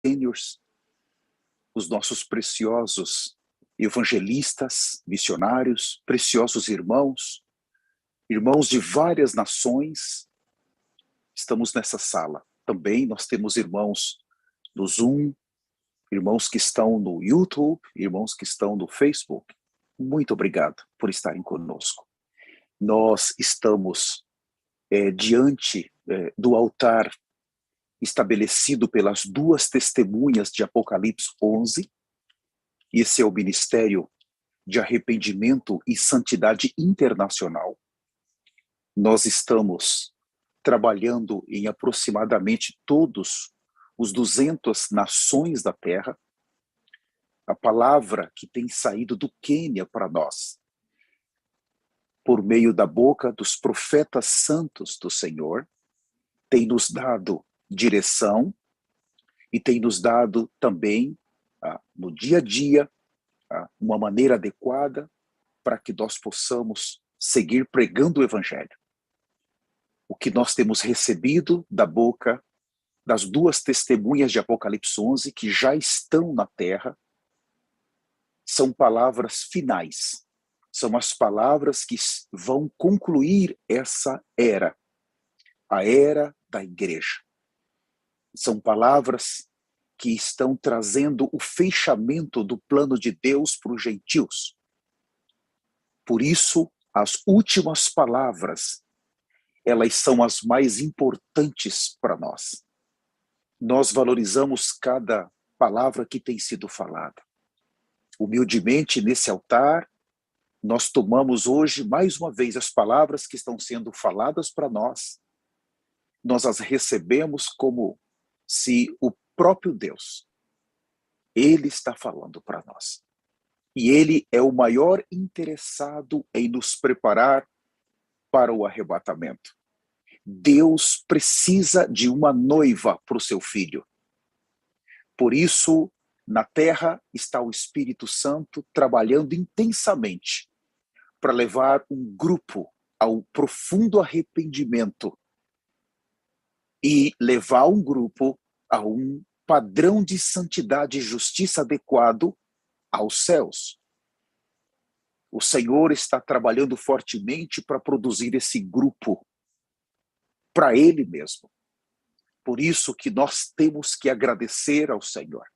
sêniors, os nossos preciosos evangelistas, missionários, preciosos irmãos, irmãos de várias nações, estamos nessa sala. Também nós temos irmãos no Zoom, irmãos que estão no YouTube, irmãos que estão no Facebook. Muito obrigado por estarem conosco. Nós estamos diante do altar estabelecido pelas duas testemunhas de Apocalipse 11. Esse é o Ministério de Arrependimento e Santidade Internacional. Nós estamos trabalhando em aproximadamente todos os 200 nações da Terra. A palavra que tem saído do Quênia para nós, por meio da boca dos profetas santos do Senhor, tem nos dado direção e tem nos dado também, no dia a dia, uma maneira adequada para que nós possamos seguir pregando o Evangelho. O que nós temos recebido da boca das duas testemunhas de Apocalipse 11, que já estão na terra, são palavras finais. São as palavras que vão concluir essa era, a era da igreja. São palavras que estão trazendo o fechamento do plano de Deus para os gentios. Por isso, as últimas palavras, elas são as mais importantes para nós. Nós valorizamos cada palavra que tem sido falada. Humildemente, nesse altar, nós tomamos hoje, mais uma vez, as palavras que estão sendo faladas para nós. Nós as recebemos como se o próprio Deus, Ele está falando para nós. E Ele é o maior interessado em nos preparar para o arrebatamento. Deus precisa de uma noiva para o seu filho. Por isso, na terra está o Espírito Santo trabalhando intensamente para levar um grupo ao profundo arrependimento e levar um grupo a um padrão de santidade e justiça adequado aos céus. O Senhor está trabalhando fortemente para produzir esse grupo para Ele mesmo. Por isso que nós temos que agradecer ao Senhor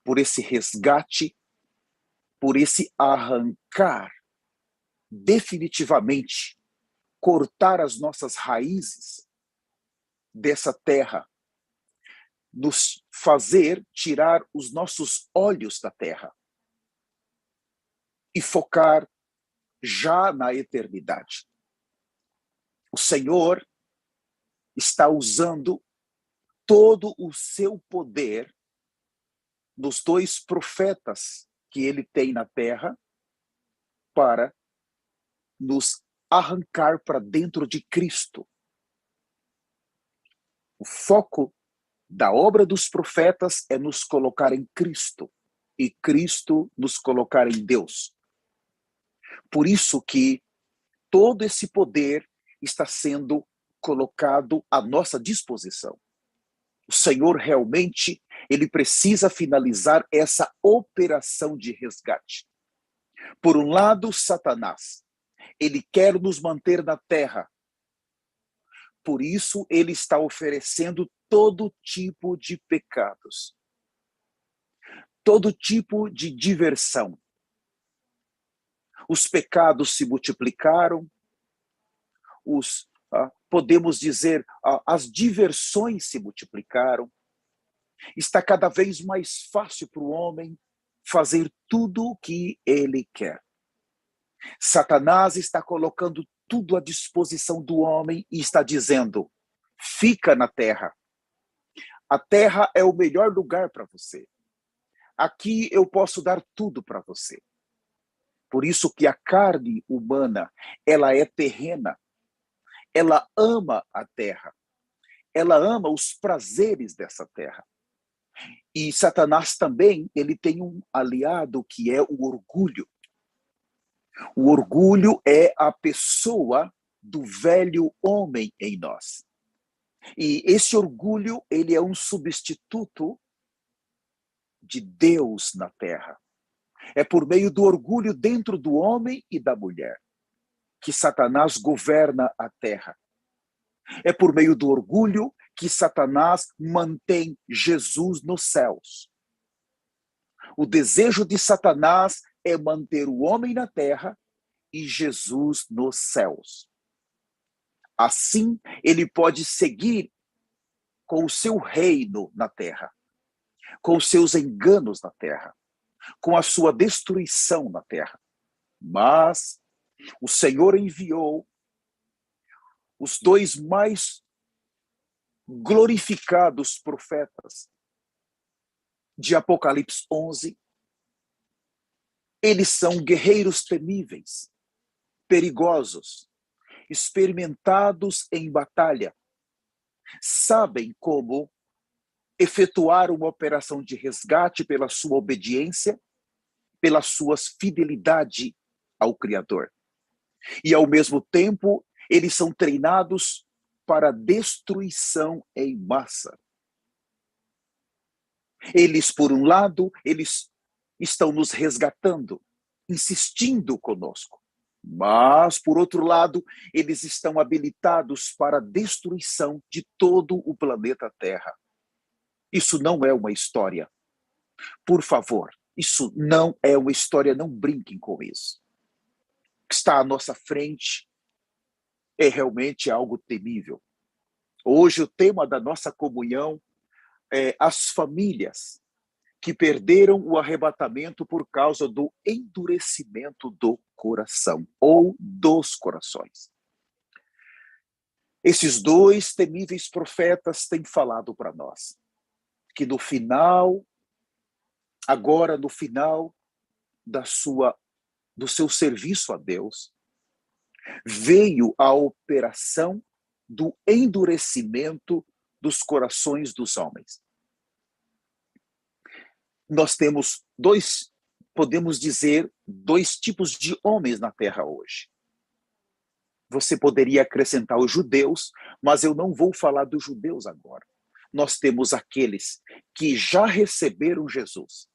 por esse resgate, por esse arrancar definitivamente, cortar as nossas raízes dessa terra, nos fazer tirar os nossos olhos da terra e focar já na eternidade. O Senhor está usando todo o seu poder nos dois profetas que Ele tem na terra para nos arrancar para dentro de Cristo. O foco da obra dos profetas é nos colocar em Cristo e Cristo nos colocar em Deus. Por isso que todo esse poder está sendo colocado à nossa disposição. O Senhor realmente, Ele precisa finalizar essa operação de resgate. Por um lado, Satanás, ele quer nos manter na terra. Por isso, ele está oferecendo todo tipo de pecados, todo tipo de diversão. Os pecados se multiplicaram, podemos dizer, as diversões se multiplicaram. Está cada vez mais fácil para o homem fazer tudo o que ele quer. Satanás está colocando tudo à disposição do homem e está dizendo: fica na terra. A terra é o melhor lugar para você. Aqui eu posso dar tudo para você. Por isso que a carne humana, ela é terrena. Ela ama a terra. Ela ama os prazeres dessa terra. E Satanás também, ele tem um aliado que é o orgulho. O orgulho é a pessoa do velho homem em nós. E esse orgulho, ele é um substituto de Deus na terra. É por meio do orgulho dentro do homem e da mulher que Satanás governa a terra. É por meio do orgulho que Satanás mantém Jesus nos céus. O desejo de Satanás é manter o homem na terra e Jesus nos céus. Assim, ele pode seguir com o seu reino na terra, com os seus enganos na terra, com a sua destruição na terra. Mas o Senhor enviou os dois mais glorificados profetas de Apocalipse 11. Eles são guerreiros temíveis, perigosos, experimentados em batalha, sabem como efetuar uma operação de resgate pela sua obediência, pela sua fidelidade ao Criador. E, ao mesmo tempo, eles são treinados para destruição em massa. Eles, por um lado, eles estão nos resgatando, insistindo conosco. Mas, por outro lado, eles estão habilitados para a destruição de todo o planeta Terra. Isso não é uma história. Por favor, isso não é uma história, não brinquem com isso. O que está à nossa frente é realmente algo temível. Hoje o tema da nossa comunhão é as famílias que perderam o arrebatamento por causa do endurecimento do coração ou dos corações. Esses dois temíveis profetas têm falado para nós que no final, agora no final do seu serviço a Deus, veio a operação do endurecimento dos corações dos homens. Nós temos podemos dizer, dois tipos de homens na terra hoje. Você poderia acrescentar os judeus, mas eu não vou falar dos judeus agora. Nós temos aqueles que já receberam Jesus,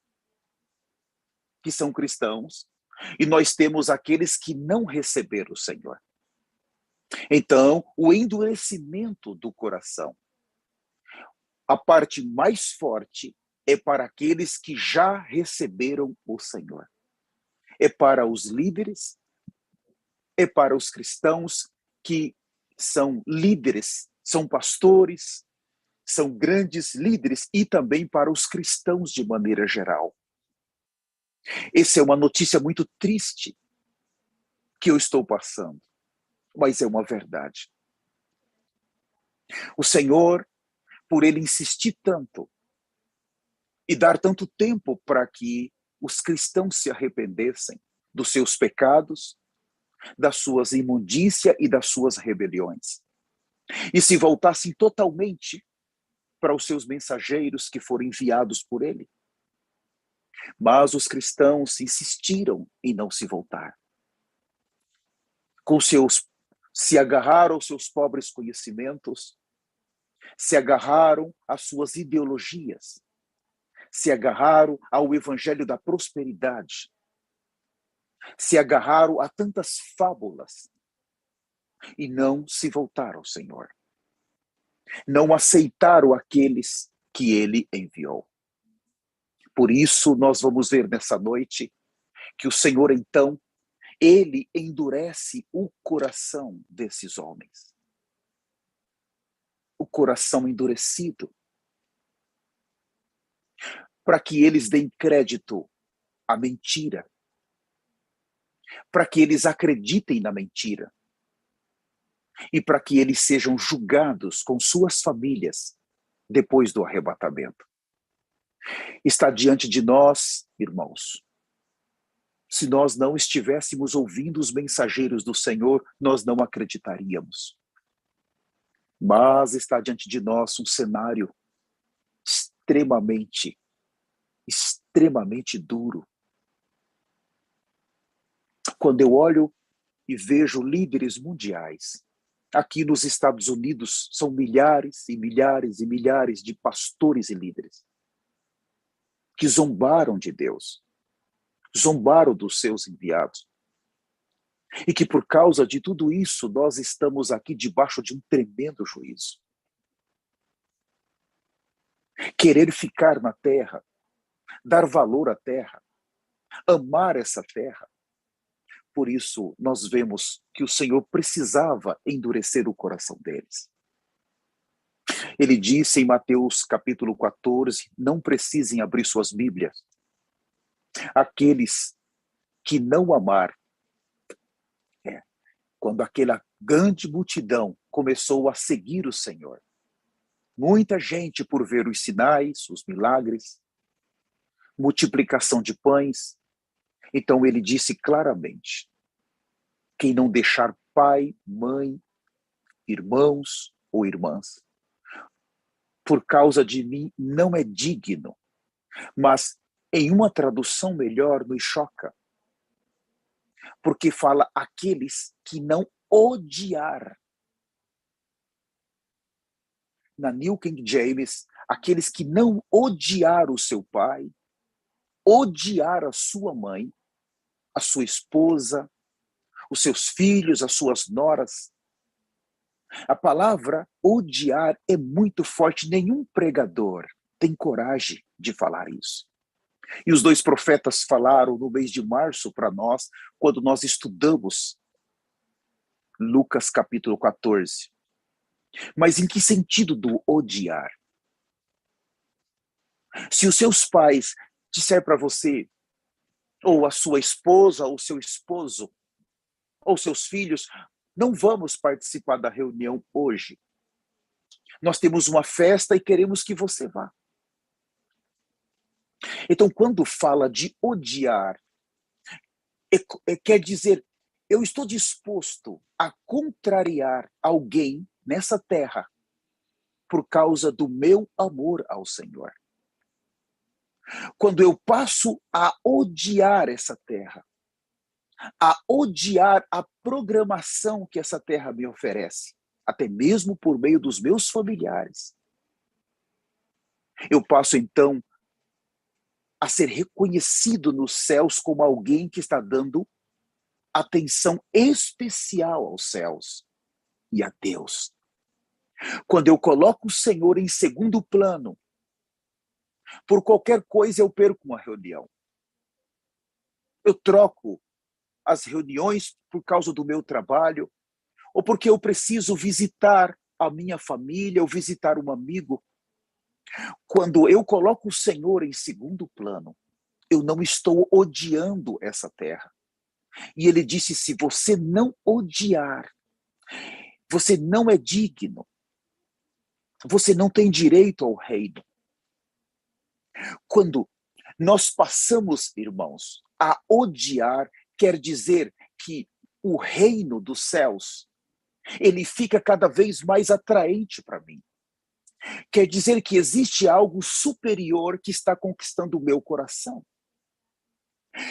que são cristãos, e nós temos aqueles que não receberam o Senhor. Então, o endurecimento do coração, a parte mais forte é para aqueles que já receberam o Senhor. É para os líderes, é para os cristãos que são líderes, são pastores, são grandes líderes, e também para os cristãos de maneira geral. Essa é uma notícia muito triste que eu estou passando, mas é uma verdade. O Senhor, por ele insistir tanto e dar tanto tempo para que os cristãos se arrependessem dos seus pecados, das suas imundícias e das suas rebeliões, e se voltassem totalmente para os seus mensageiros que foram enviados por ele. Mas os cristãos insistiram em não se voltar. Se agarraram aos seus pobres conhecimentos, se agarraram às suas ideologias, se agarraram ao evangelho da prosperidade, se agarraram a tantas fábulas e não se voltaram ao Senhor. Não aceitaram aqueles que ele enviou. Por isso, nós vamos ver nessa noite que o Senhor, então, ele endurece o coração desses homens. O coração endurecido. Para que eles deem crédito à mentira. Para que eles acreditem na mentira. E para que eles sejam julgados com suas famílias depois do arrebatamento. Está diante de nós, irmãos. Se nós não estivéssemos ouvindo os mensageiros do Senhor, nós não acreditaríamos. Mas está diante de nós um cenário extremamente duro. Quando eu olho e vejo líderes mundiais, aqui nos Estados Unidos são milhares e milhares e milhares de pastores e líderes que zombaram de Deus, zombaram dos seus enviados. E que por causa de tudo isso, nós estamos aqui debaixo de um tremendo juízo. Querer ficar na terra, dar valor à terra, amar essa terra. Por isso, nós vemos que o Senhor precisava endurecer o coração deles. Ele disse em Mateus capítulo 14, não precisem abrir suas Bíblias. Aqueles que não amar, quando aquela grande multidão começou a seguir o Senhor, muita gente por ver os sinais, os milagres, multiplicação de pães, então ele disse claramente, quem não deixar pai, mãe, irmãos ou irmãs, por causa de mim não é digno. Mas em uma tradução melhor nos choca, porque fala aqueles que não odiar. Na New King James, aqueles que não odiar o seu pai, odiar a sua mãe, a sua esposa, os seus filhos, as suas noras. A palavra odiar é muito forte, nenhum pregador tem coragem de falar isso. E os dois profetas falaram no mês de março para nós, quando nós estudamos Lucas capítulo 14. Mas em que sentido do odiar? Se os seus pais disser para você, ou a sua esposa, ou seu esposo, ou seus filhos, não vamos participar da reunião hoje. Nós temos uma festa e queremos que você vá. Então, quando fala de odiar, quer dizer, eu estou disposto a contrariar alguém nessa terra por causa do meu amor ao Senhor. Quando eu passo a odiar essa terra, a odiar a programação que essa terra me oferece, até mesmo por meio dos meus familiares, eu passo então a ser reconhecido nos céus como alguém que está dando atenção especial aos céus e a Deus. Quando eu coloco o Senhor em segundo plano, por qualquer coisa eu perco uma reunião. Eu troco as reuniões por causa do meu trabalho, ou porque eu preciso visitar a minha família, ou visitar um amigo. Quando eu coloco o Senhor em segundo plano, eu não estou odiando essa terra. E ele disse, se você não odiar, você não é digno. Você não tem direito ao reino. Quando nós passamos, irmãos, a odiar, quer dizer que o reino dos céus, ele fica cada vez mais atraente para mim. Quer dizer que existe algo superior que está conquistando o meu coração.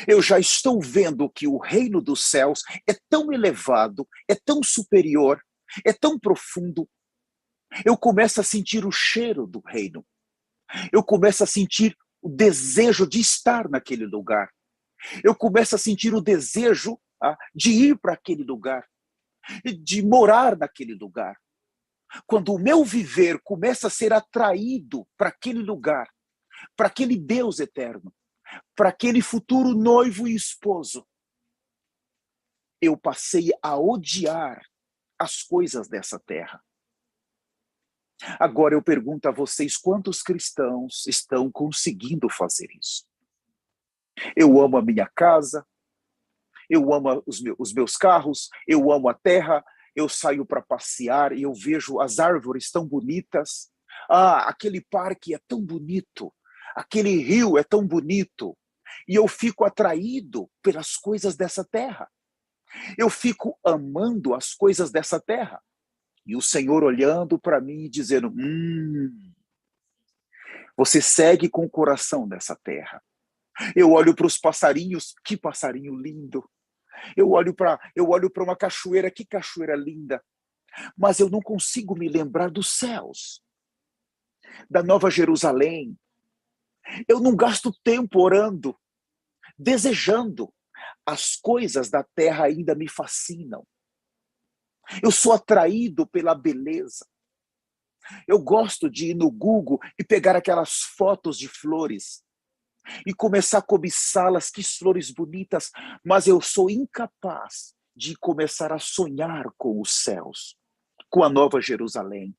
Eu já estou vendo que o reino dos céus é tão elevado, é tão superior, é tão profundo. Eu começo a sentir o cheiro do reino. Eu começo a sentir o desejo de estar naquele lugar. Eu começo a sentir o desejo de ir para aquele lugar, de morar naquele lugar. Quando o meu viver começa a ser atraído para aquele lugar, para aquele Deus eterno, para aquele futuro noivo e esposo, eu passei a odiar as coisas dessa terra. Agora eu pergunto a vocês, quantos cristãos estão conseguindo fazer isso? Eu amo a minha casa, eu amo os meus carros, eu amo a terra, eu saio para passear e eu vejo as árvores tão bonitas. Aquele parque é tão bonito, aquele rio é tão bonito. E eu fico atraído pelas coisas dessa terra. Eu fico amando as coisas dessa terra. E o Senhor olhando para mim e dizendo, você segue com o coração nessa terra. Eu olho para os passarinhos, que passarinho lindo. Eu olho para uma cachoeira, que cachoeira linda. Mas eu não consigo me lembrar dos céus, da Nova Jerusalém, Eu não gasto tempo orando, desejando. As coisas da terra ainda me fascinam. Eu sou atraído pela beleza. Eu gosto de ir no Google e pegar aquelas fotos de flores e começar a cobiçá-las, que flores bonitas, mas eu sou incapaz de começar a sonhar com os céus, com a Nova Jerusalém.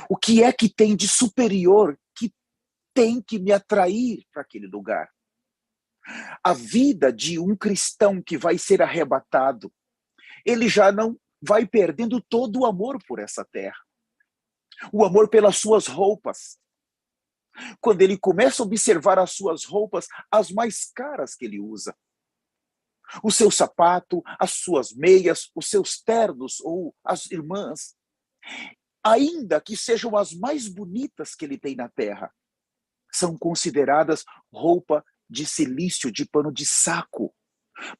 O que é que tem de superior que tem que me atrair para aquele lugar? A vida de um cristão que vai ser arrebatado, ele já não vai perdendo todo o amor por essa terra, o amor pelas suas roupas. Quando ele começa a observar as suas roupas, as mais caras que ele usa, o seu sapato, as suas meias, os seus ternos ou as irmãs, ainda que sejam as mais bonitas que ele tem na terra, são consideradas roupa de cilício, de pano de saco,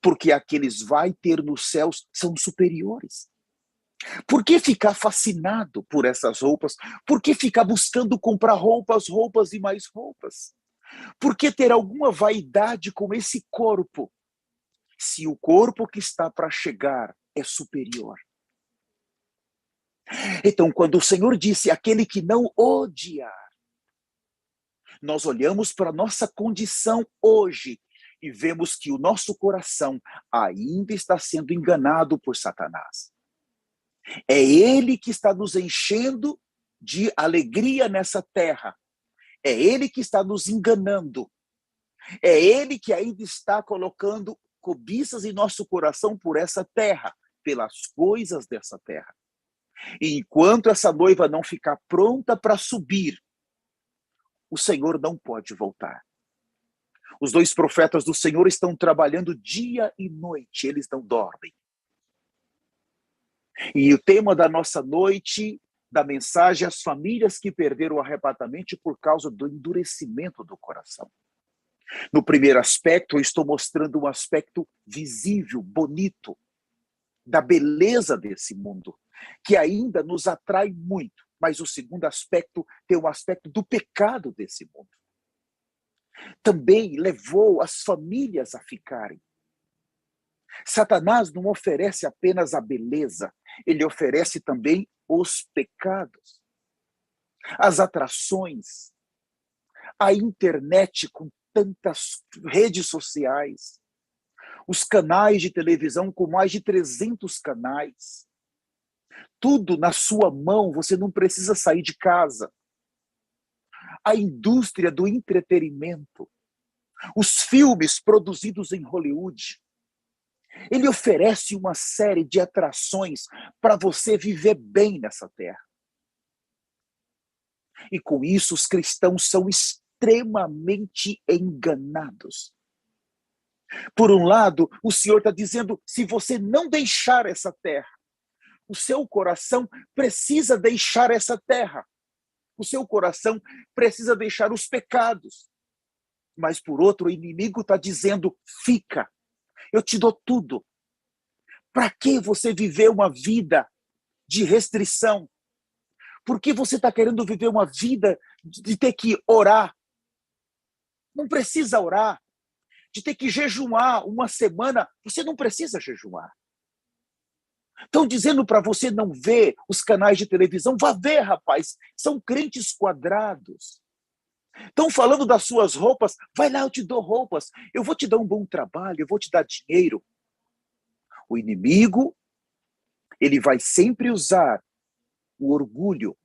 porque aqueles vai ter nos céus são superiores. Por que ficar fascinado por essas roupas? Por que ficar buscando comprar roupas e mais roupas? Por que ter alguma vaidade com esse corpo, se o corpo que está para chegar é superior? Então, quando o Senhor disse, aquele que não odiar, nós olhamos para a nossa condição hoje e vemos que o nosso coração ainda está sendo enganado por Satanás. É ele que está nos enchendo de alegria nessa terra. É ele que está nos enganando. É ele que ainda está colocando cobiças em nosso coração por essa terra, pelas coisas dessa terra. E enquanto essa noiva não ficar pronta para subir, o Senhor não pode voltar. Os dois profetas do Senhor estão trabalhando dia e noite, eles não dormem. E o tema da nossa noite, da mensagem, as famílias que perderam o arrebatamento por causa do endurecimento do coração. No primeiro aspecto, eu estou mostrando um aspecto visível, bonito, da beleza desse mundo, que ainda nos atrai muito. Mas o segundo aspecto tem um aspecto do pecado desse mundo. Também levou as famílias a ficarem. Satanás não oferece apenas a beleza, ele oferece também os pecados, as atrações, a internet com tantas redes sociais, os canais de televisão com mais de 300 canais, tudo na sua mão, você não precisa sair de casa. A indústria do entretenimento, os filmes produzidos em Hollywood, ele oferece uma série de atrações para você viver bem nessa terra. E com isso, os cristãos são extremamente enganados. Por um lado, o Senhor está dizendo, se você não deixar essa terra, o seu coração precisa deixar essa terra. O seu coração precisa deixar os pecados. Mas por outro, o inimigo está dizendo, fica, eu te dou tudo. Para que você viver uma vida de restrição? Por que você está querendo viver uma vida de ter que orar? Não precisa orar. De ter que jejuar uma semana, você não precisa jejuar. Estão dizendo para você não ver os canais de televisão, vá ver, rapaz, são crentes quadrados. Estão falando das suas roupas, vai lá, eu te dou roupas, eu vou te dar um bom trabalho, eu vou te dar dinheiro. O inimigo, ele vai sempre usar o orgulho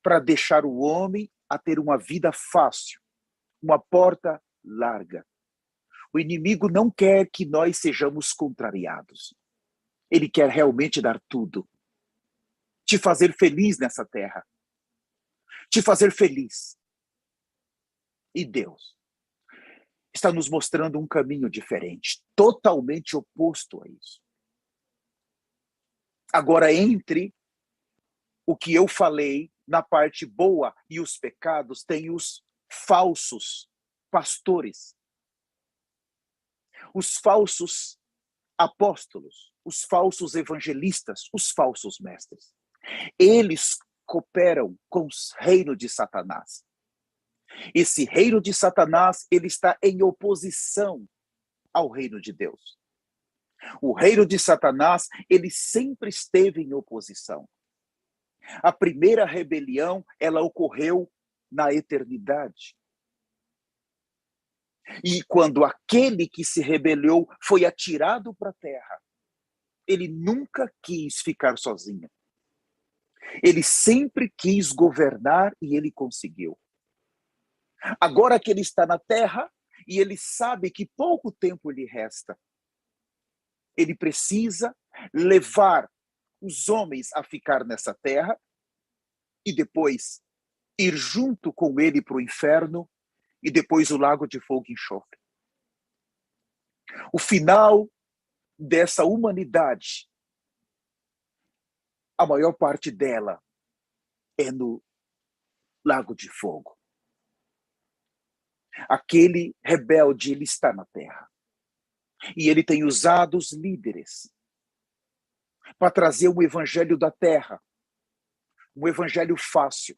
para deixar o homem a ter uma vida fácil, uma porta larga. O inimigo não quer que nós sejamos contrariados. Ele quer realmente dar tudo. Te fazer feliz nessa terra. Te fazer feliz. E Deus está nos mostrando um caminho diferente, totalmente oposto a isso. Agora, entre o que eu falei na parte boa e os pecados, tem os falsos pastores, os falsos apóstolos, os falsos evangelistas, os falsos mestres. Eles cooperam com o reino de Satanás. Esse reino de Satanás, ele está em oposição ao reino de Deus. O reino de Satanás, ele sempre esteve em oposição. A primeira rebelião, ela ocorreu na eternidade. E quando aquele que se rebelou foi atirado para a terra, ele nunca quis ficar sozinho. Ele sempre quis governar e ele conseguiu. Agora que ele está na terra e ele sabe que pouco tempo lhe resta, ele precisa levar os homens a ficar nessa terra e depois ir junto com ele para o inferno e depois o lago de fogo e enxofre. O final dessa humanidade, a maior parte dela é no lago de fogo. Aquele rebelde, ele está na terra. E ele tem usado os líderes para trazer um evangelho da terra, um evangelho fácil,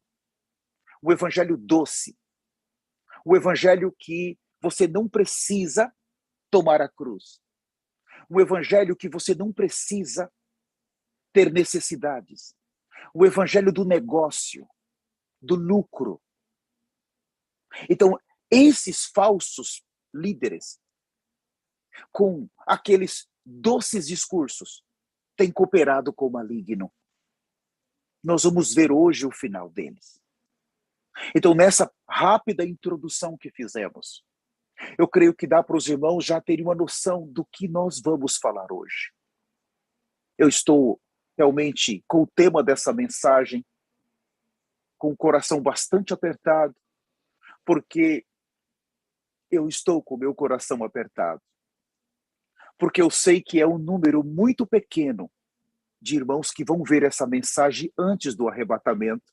um evangelho doce, um evangelho que você não precisa tomar a cruz, um evangelho que você não precisa ter necessidades, o evangelho do negócio, do lucro. Então, esses falsos líderes, com aqueles doces discursos, têm cooperado com o maligno. Nós vamos ver hoje o final deles. Então, nessa rápida introdução que fizemos, eu creio que dá para os irmãos já terem uma noção do que nós vamos falar hoje. Eu estou realmente com o tema dessa mensagem com o coração bastante apertado, porque eu estou com o meu coração apertado. Porque eu sei que é um número muito pequeno de irmãos que vão ver essa mensagem antes do arrebatamento,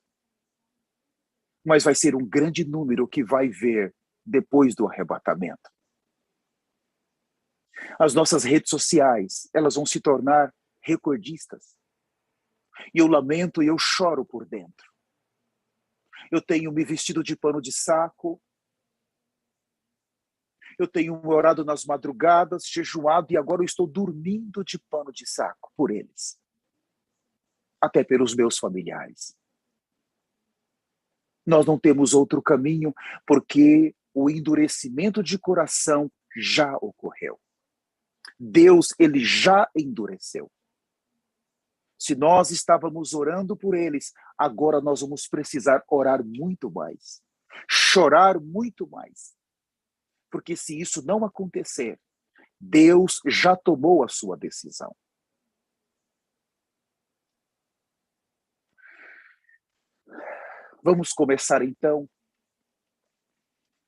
mas vai ser um grande número que vai ver depois do arrebatamento. As nossas redes sociais, elas vão se tornar recordistas. E eu lamento e eu choro por dentro. Eu tenho me vestido de pano de saco, eu tenho orado nas madrugadas, jejuado, e agora eu estou dormindo de pano de saco por eles. Até pelos meus familiares. Nós não temos outro caminho, porque o endurecimento de coração já ocorreu. Deus, ele já endureceu. Se nós estávamos orando por eles, agora nós vamos precisar orar muito mais. Chorar muito mais. Porque se isso não acontecer, Deus já tomou a sua decisão. Vamos começar então.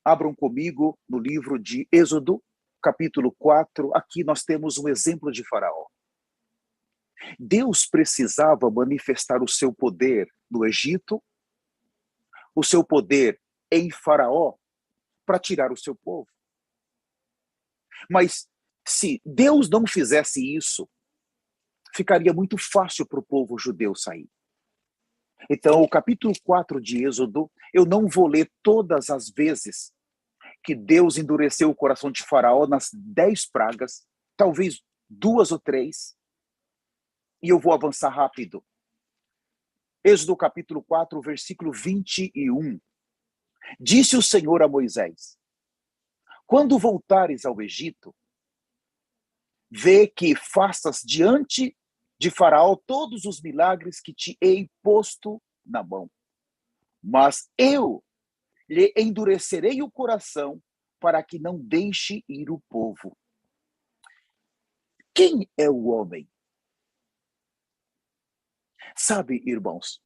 Abram comigo no livro de Êxodo, capítulo 4. Aqui nós temos um exemplo de Faraó. Deus precisava manifestar o seu poder no Egito, o seu poder em Faraó, para tirar o seu povo. Mas se Deus não fizesse isso, ficaria muito fácil para o povo judeu sair. Então, o capítulo 4 de Êxodo, eu não vou ler todas as vezes que Deus endureceu o coração de Faraó nas 10 pragas, talvez 2 ou 3, e eu vou avançar rápido. Êxodo capítulo 4, versículo 21. Disse o Senhor a Moisés: quando voltares ao Egito, vê que faças diante de Faraó todos os milagres que te hei posto na mão. Mas eu lhe endurecerei o coração para que não deixe ir o povo. Quem é o homem? Sabe, irmãos,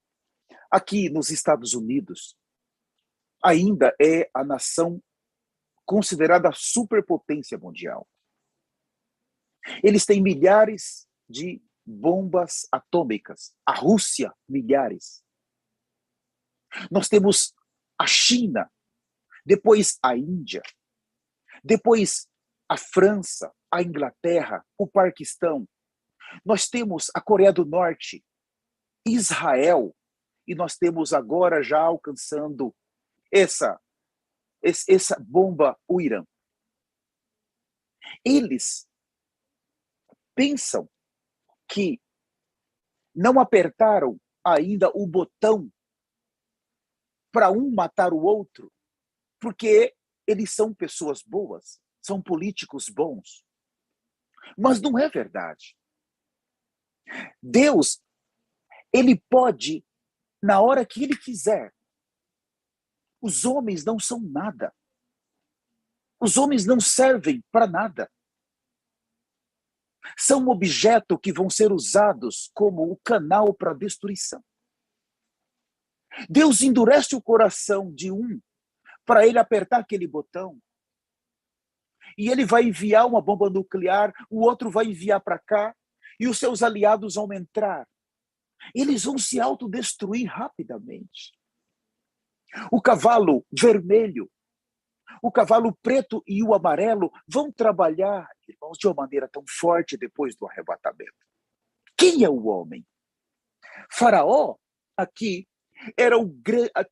aqui nos Estados Unidos, ainda é a nação considerada superpotência mundial. Eles têm milhares de bombas atômicas. A Rússia, milhares. Nós temos a China, depois a Índia, depois a França, a Inglaterra, o Paquistão. Nós temos a Coreia do Norte, Israel, e nós temos agora já alcançando essa essa bomba, o Irã. Eles pensam que não apertaram ainda o botão para um matar o outro, porque eles são pessoas boas, são políticos bons. Mas não é verdade. Deus, ele pode, na hora que ele quiser. Os homens não são nada. Os homens não servem para nada. São um objeto que vão ser usados como o canal para a destruição. Deus endurece o coração de um para ele apertar aquele botão. E ele vai enviar uma bomba nuclear, o outro vai enviar para cá, e os seus aliados vão entrar. Eles vão se autodestruir rapidamente. O cavalo vermelho, o cavalo preto e o amarelo vão trabalhar, irmãos, de uma maneira tão forte depois do arrebatamento. Quem é o homem? Faraó, aqui,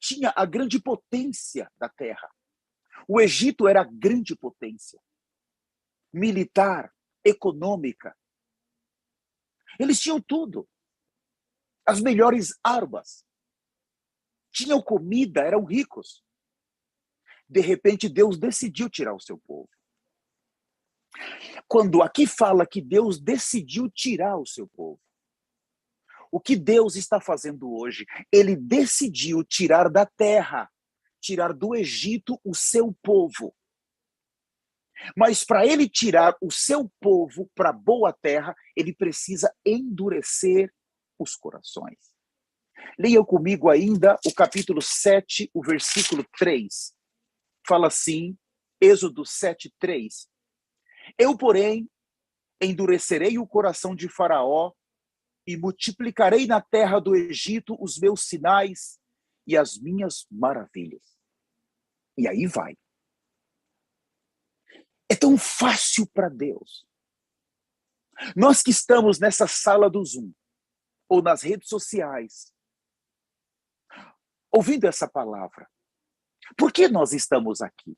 tinha a grande potência da terra. O Egito era a grande potência. Militar, econômica. Eles tinham tudo. As melhores armas. Tinham comida, eram ricos. De repente, Deus decidiu tirar o seu povo. Quando aqui fala que Deus decidiu tirar o seu povo, o que Deus está fazendo hoje? Ele decidiu tirar da terra, tirar do Egito o seu povo. Mas para ele tirar o seu povo para a boa terra, ele precisa endurecer os corações. Leia comigo ainda o capítulo 7, o versículo 3. Fala assim, Êxodo 7, 3. Eu, porém, endurecerei o coração de Faraó e multiplicarei na terra do Egito os meus sinais e as minhas maravilhas. E aí vai. É tão fácil para Deus. Nós que estamos nessa sala do Zoom, ou nas redes sociais, ouvindo essa palavra, por que nós estamos aqui?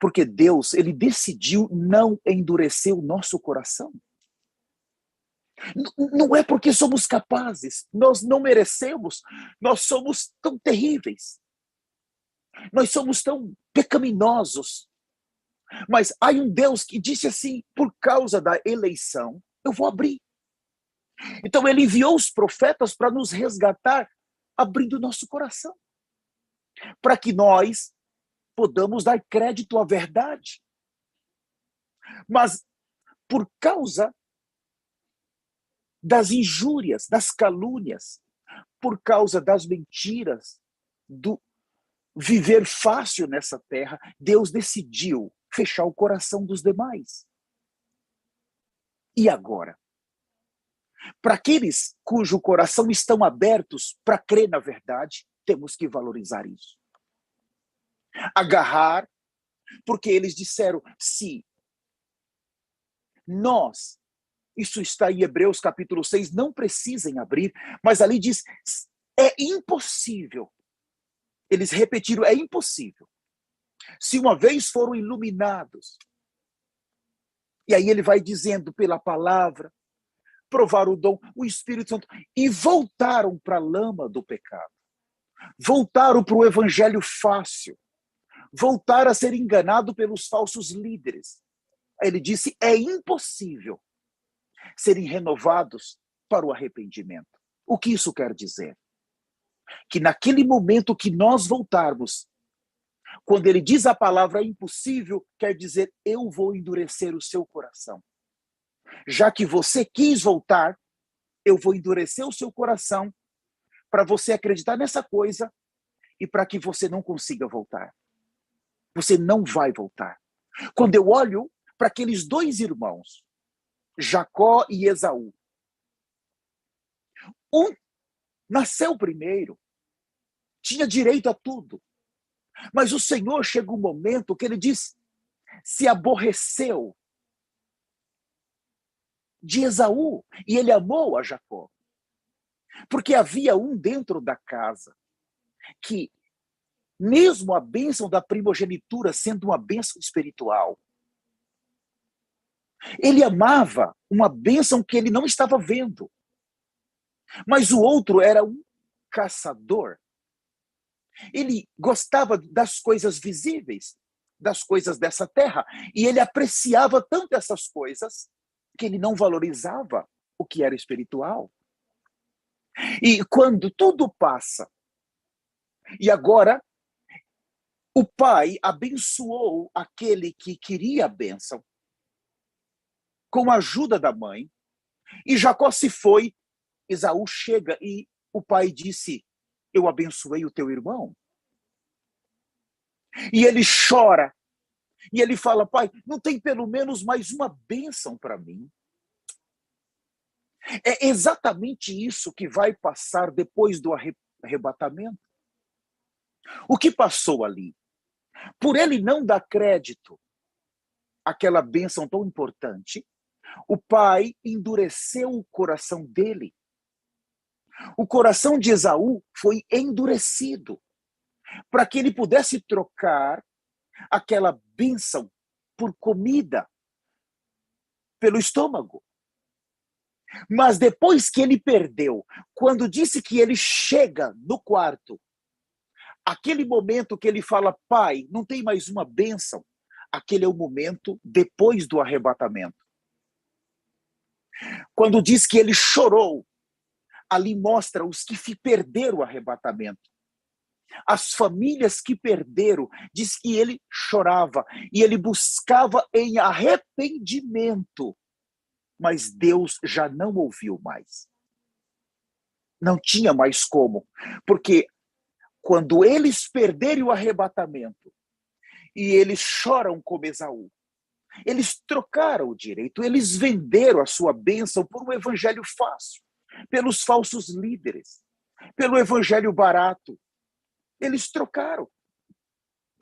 Porque Deus, ele decidiu não endurecer o nosso coração. Não é porque somos capazes, nós não merecemos, nós somos tão terríveis, nós somos tão pecaminosos. Mas há um Deus que disse assim, por causa da eleição, eu vou abrir. Então ele enviou os profetas para nos resgatar, abrindo nosso coração. Para que nós podamos dar crédito à verdade. Mas por causa das injúrias, das calúnias, por causa das mentiras, do viver fácil nessa terra, Deus decidiu fechar o coração dos demais. E agora? Para aqueles cujo coração estão abertos para crer na verdade, temos que valorizar isso. Agarrar, porque eles disseram, se nós, isso está em Hebreus capítulo 6, não precisem abrir, mas ali diz, é impossível. Eles repetiram, é impossível. Se uma vez foram iluminados, e aí ele vai dizendo pela palavra, provar o dom, o Espírito Santo, e voltaram para a lama do pecado. Voltaram para o evangelho fácil. Voltaram a ser enganados pelos falsos líderes. Aí ele disse, é impossível serem renovados para o arrependimento. O que isso quer dizer? Que naquele momento que nós voltarmos, quando ele diz a palavra impossível, quer dizer, eu vou endurecer o seu coração. Já que você quis voltar, eu vou endurecer o seu coração para você acreditar nessa coisa e para que você não consiga voltar. Você não vai voltar. Quando eu olho para aqueles dois irmãos, Jacó e Esaú, um nasceu primeiro, tinha direito a tudo, mas o Senhor chega um momento que ele diz, se aborreceu de Esaú, e ele amou a Jacó, porque havia um dentro da casa que mesmo a bênção da primogenitura sendo uma bênção espiritual. Ele amava uma bênção que ele não estava vendo. Mas o outro era um caçador. Ele gostava das coisas visíveis, das coisas dessa terra, e ele apreciava tanto essas coisas que ele não valorizava o que era espiritual. E quando tudo passa, e agora o pai abençoou aquele que queria a bênção, com a ajuda da mãe, e Jacó se foi, Esaú chega e o pai disse, eu abençoei o teu irmão. E ele chora, e ele fala, pai, não tem pelo menos mais uma bênção para mim? É exatamente isso que vai passar depois do arrebatamento. O que passou ali? Por ele não dar crédito àquela bênção tão importante, o pai endureceu o coração dele. O coração de Esaú foi endurecido para que ele pudesse trocar aquela bênção por comida, pelo estômago. Mas depois que ele perdeu, quando disse que ele chega no quarto, aquele momento que ele fala, pai, não tem mais uma bênção, aquele é o momento depois do arrebatamento. Quando diz que ele chorou, ali mostra os que perderam o arrebatamento. As famílias que perderam, diz que ele chorava e ele buscava em arrependimento, mas Deus já não ouviu mais. Não tinha mais como, porque quando eles perderem o arrebatamento e eles choram como Esaú, eles trocaram o direito, eles venderam a sua bênção por um evangelho fácil, pelos falsos líderes, pelo evangelho barato. Eles trocaram,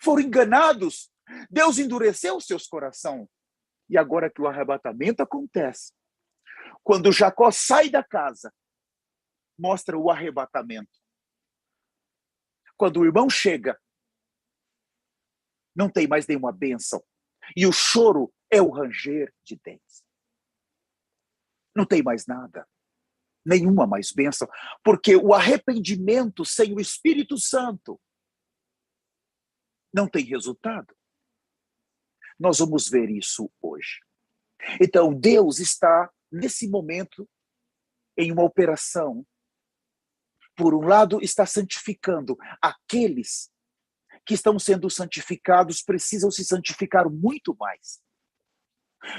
foram enganados. Deus endureceu seus corações. E agora que o arrebatamento acontece, quando Jacó sai da casa, mostra o arrebatamento. Quando o irmão chega, não tem mais nenhuma bênção. E o choro é o ranger de dentes. Não tem mais nada. Nenhuma mais bênção. Porque o arrependimento sem o Espírito Santo não tem resultado. Nós vamos ver isso hoje. Então, Deus está, nesse momento, em uma operação. Por um lado, está santificando aqueles que estão sendo santificados, precisam se santificar muito mais.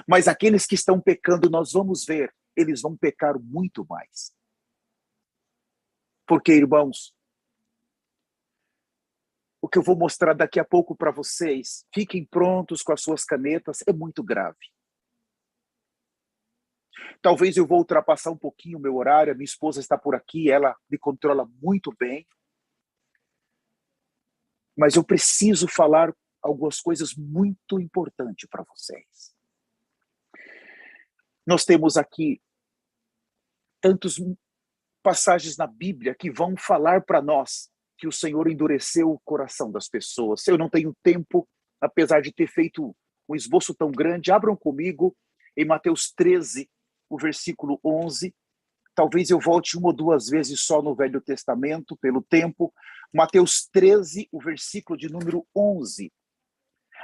Mas aqueles que estão pecando, nós vamos ver, eles vão pecar muito mais. Porque, irmãos, o que eu vou mostrar daqui a pouco para vocês, fiquem prontos com as suas canetas, é muito grave. Talvez eu vou ultrapassar um pouquinho o meu horário, a minha esposa está por aqui, ela me controla muito bem. Mas eu preciso falar algumas coisas muito importantes para vocês. Nós temos aqui tantas passagens na Bíblia que vão falar para nós que o Senhor endureceu o coração das pessoas. Eu não tenho tempo, apesar de ter feito um esboço tão grande. Abram comigo em Mateus 13, o versículo 11. Talvez eu volte uma ou duas vezes só no Velho Testamento, pelo tempo. Mateus 13, o versículo de número 11.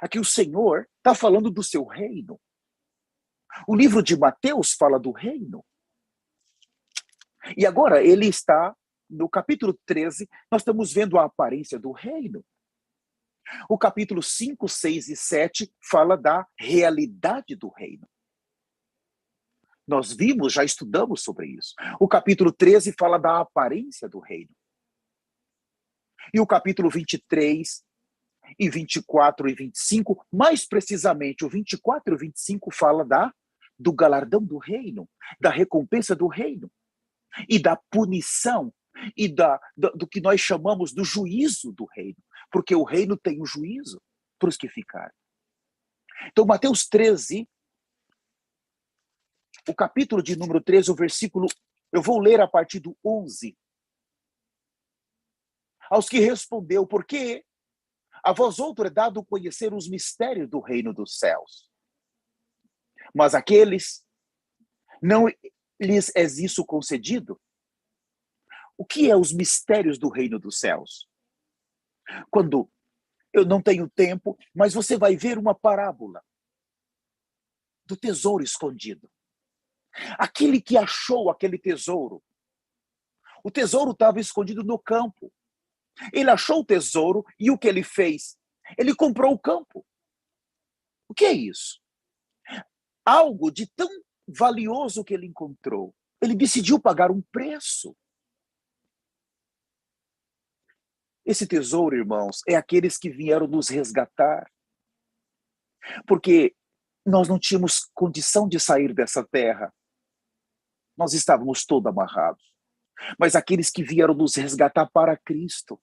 Aqui o Senhor está falando do seu reino. O livro de Mateus fala do reino. E agora ele está no capítulo 13, nós estamos vendo a aparência do reino. O capítulo 5, 6 e 7 fala da realidade do reino. Nós vimos, já estudamos sobre isso. O capítulo 13 fala da aparência do reino. E o capítulo 23 e 24 e 25, mais precisamente o 24 e o 25 fala do galardão do reino, da recompensa do reino, e da punição, e do que nós chamamos do juízo do reino, porque o reino tem um juízo para os que ficaram. Então, Mateus 13, o capítulo de número 13, o versículo, eu vou ler a partir do 11. Aos que respondeu, porque A vós outro é dado conhecer os mistérios do reino dos céus. Mas aqueles não lhes é isso concedido. O que é os mistérios do reino dos céus? Quando eu não tenho tempo, mas você vai ver uma parábola do tesouro escondido. Aquele que achou aquele tesouro, o tesouro estava escondido no campo. Ele achou o tesouro e o que ele fez? Ele comprou o campo. O que é isso? Algo de tão valioso que ele encontrou. Ele decidiu pagar um preço. Esse tesouro, irmãos, é aqueles que vieram nos resgatar. Porque nós não tínhamos condição de sair dessa terra. Nós estávamos todos amarrados. Mas aqueles que vieram nos resgatar para Cristo.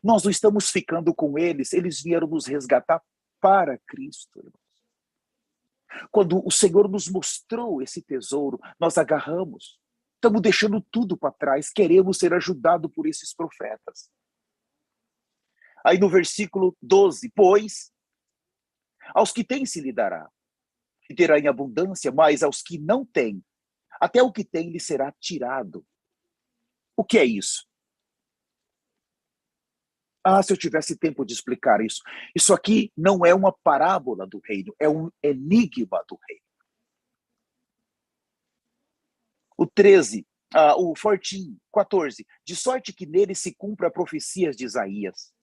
Nós não estamos ficando com eles, eles vieram nos resgatar para Cristo, irmãos. Quando o Senhor nos mostrou esse tesouro, nós agarramos. Estamos deixando tudo para trás, queremos ser ajudados por esses profetas. Aí no versículo 12, pois, aos que têm se lhe dará, e terá em abundância, mas aos que não têm, até o que tem lhe será tirado. O que é isso? Ah, se eu tivesse tempo de explicar isso. Isso aqui não é uma parábola do reino, é um enigma do reino. O 13, o fortinho, 14. De sorte que nele se cumpra profecias de Isaías.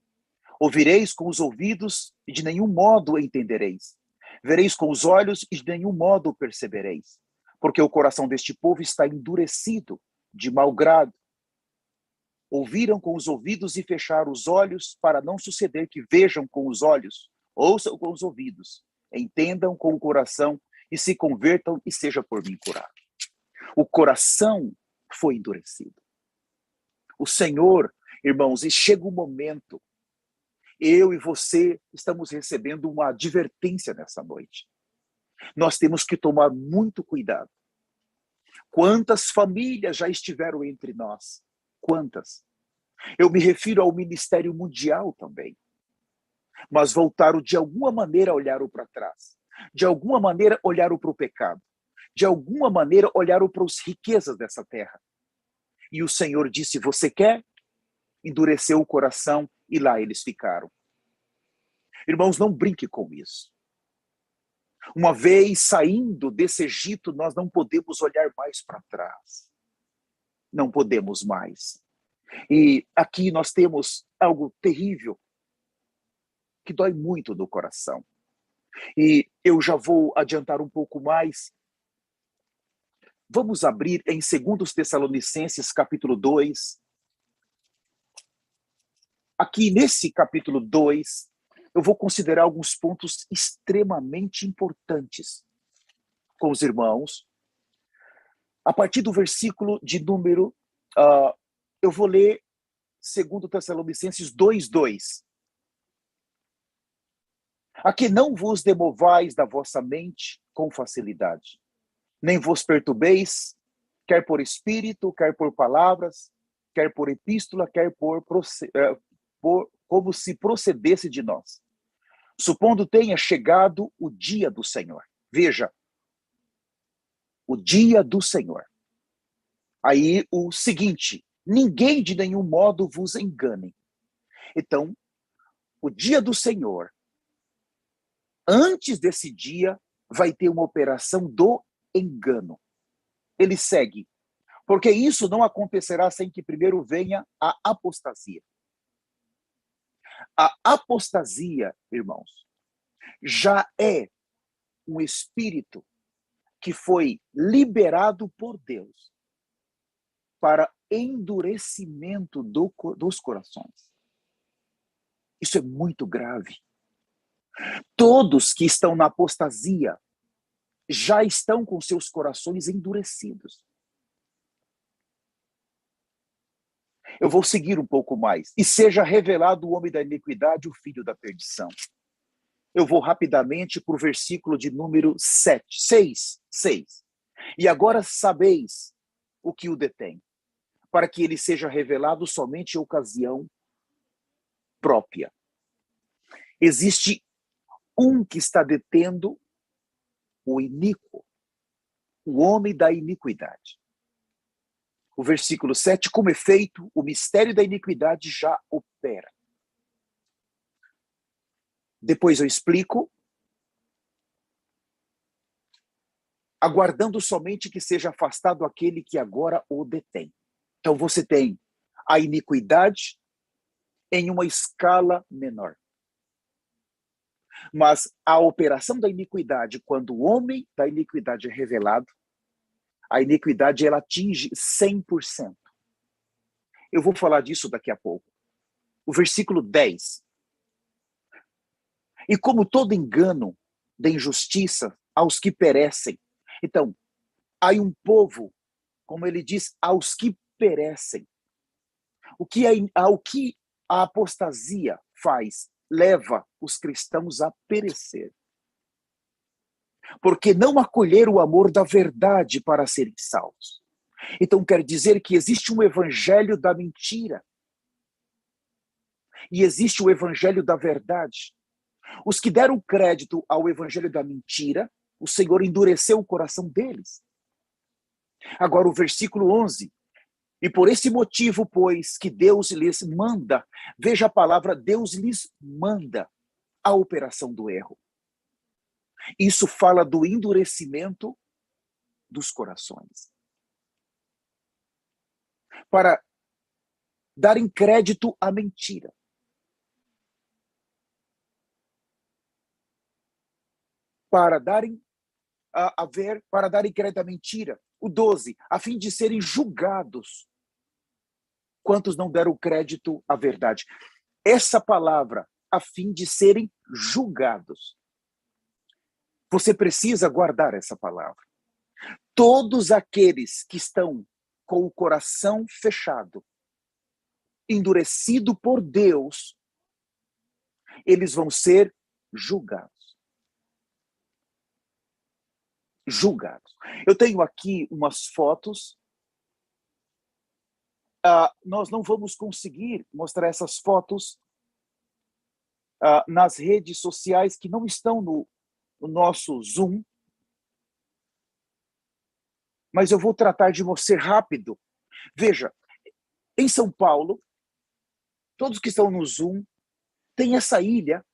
Ouvireis com os ouvidos e de nenhum modo entendereis. Vereis com os olhos e de nenhum modo percebereis. Porque o coração deste povo está endurecido, de mau grado. Ouviram com os ouvidos e fecharam os olhos, para não suceder que vejam com os olhos, ouçam com os ouvidos, entendam com o coração e se convertam e seja por mim curado. O coração foi endurecido. O Senhor, irmãos, e chega um momento, eu e você estamos recebendo uma advertência nessa noite. Nós temos que tomar muito cuidado. Quantas famílias já estiveram entre nós? Quantas? Eu me refiro ao ministério mundial também. Mas voltaram de alguma maneira a olhar para trás. De alguma maneira olharam para o pecado. De alguma maneira olharam para as riquezas dessa terra. E o Senhor disse, você quer? Endureceu o coração e lá eles ficaram. Irmãos, não brinque com isso. Uma vez saindo desse Egito, nós não podemos olhar mais para trás. Não podemos mais. E aqui nós temos algo terrível, que dói muito no coração. E eu já vou adiantar um pouco mais. Vamos abrir em 2 Tessalonicenses, capítulo 2. Aqui nesse capítulo 2, eu vou considerar alguns pontos extremamente importantes com os irmãos. A partir do versículo de número, eu vou ler 2 Tessalonicenses 2:2. A que não vos demovais da vossa mente com facilidade, nem vos perturbeis, quer por espírito, quer por palavras, quer por epístola, quer por como se procedesse de nós, supondo tenha chegado o dia do Senhor. Veja, o dia do Senhor. Aí o seguinte, ninguém de nenhum modo vos engane. Então, o dia do Senhor, antes desse dia, vai ter uma operação do engano. Ele segue, porque isso não acontecerá sem que primeiro venha a apostasia. A apostasia, irmãos, já é um espírito que foi liberado por Deus para endurecimento dos corações. Isso é muito grave. Todos que estão na apostasia já estão com seus corações endurecidos. Eu vou seguir um pouco mais. E seja revelado o homem da iniquidade, o filho da perdição. Eu vou rapidamente para o versículo de número 6. E agora sabeis o que o detém, para que ele seja revelado somente em ocasião própria. Existe um que está detendo o iníquo, o homem da iniquidade. O versículo 7, como efeito, o mistério da iniquidade já opera. Depois eu explico, aguardando somente que seja afastado aquele que agora o detém. Então você tem a iniquidade em uma escala menor. Mas a operação da iniquidade, quando o homem da iniquidade é revelado, a iniquidade ela atinge 100%. Eu vou falar disso daqui a pouco. O versículo 10. E como todo engano da injustiça aos que perecem. Então, há um povo, como ele diz, aos que perecem. O que a apostasia faz? Leva os cristãos a perecer. Porque não acolheram o amor da verdade para serem salvos. Então quer dizer que existe um evangelho da mentira. E existe o evangelho da verdade. Os que deram crédito ao evangelho da mentira, o Senhor endureceu o coração deles. Agora o versículo 11. E por esse motivo, pois, que Deus lhes manda, veja a palavra, Deus lhes manda a operação do erro. Isso fala do endurecimento dos corações. Para darem crédito à mentira. Para darem crédito à mentira. O 12, a fim de serem julgados. Quantos não deram crédito à verdade? Essa palavra, a fim de serem julgados. Você precisa guardar essa palavra. Todos aqueles que estão com o coração fechado, endurecido por Deus, eles vão ser julgados. Julgados. Eu tenho aqui umas fotos. Nós não vamos conseguir mostrar essas fotos nas redes sociais que não estão no nosso Zoom. Mas eu vou tratar de mostrar rápido. Veja, em São Paulo, todos que estão no Zoom, tem essa ilha.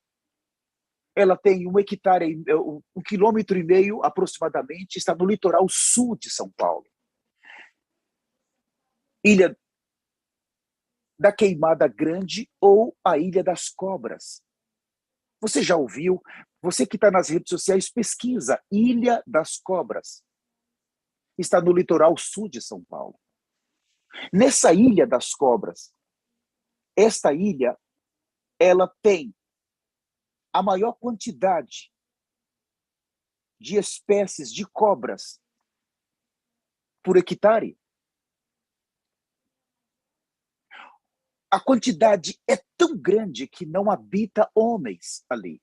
Ela tem 1,5 km aproximadamente, está no litoral sul de São Paulo. Ilha da Queimada Grande ou a Ilha das Cobras. Você já ouviu? Você que está nas redes sociais, pesquisa Ilha das Cobras. Está no litoral sul de São Paulo. Nessa Ilha das Cobras, esta ilha, ela tem a maior quantidade de espécies de cobras por hectare. A quantidade é tão grande que não habita homens ali.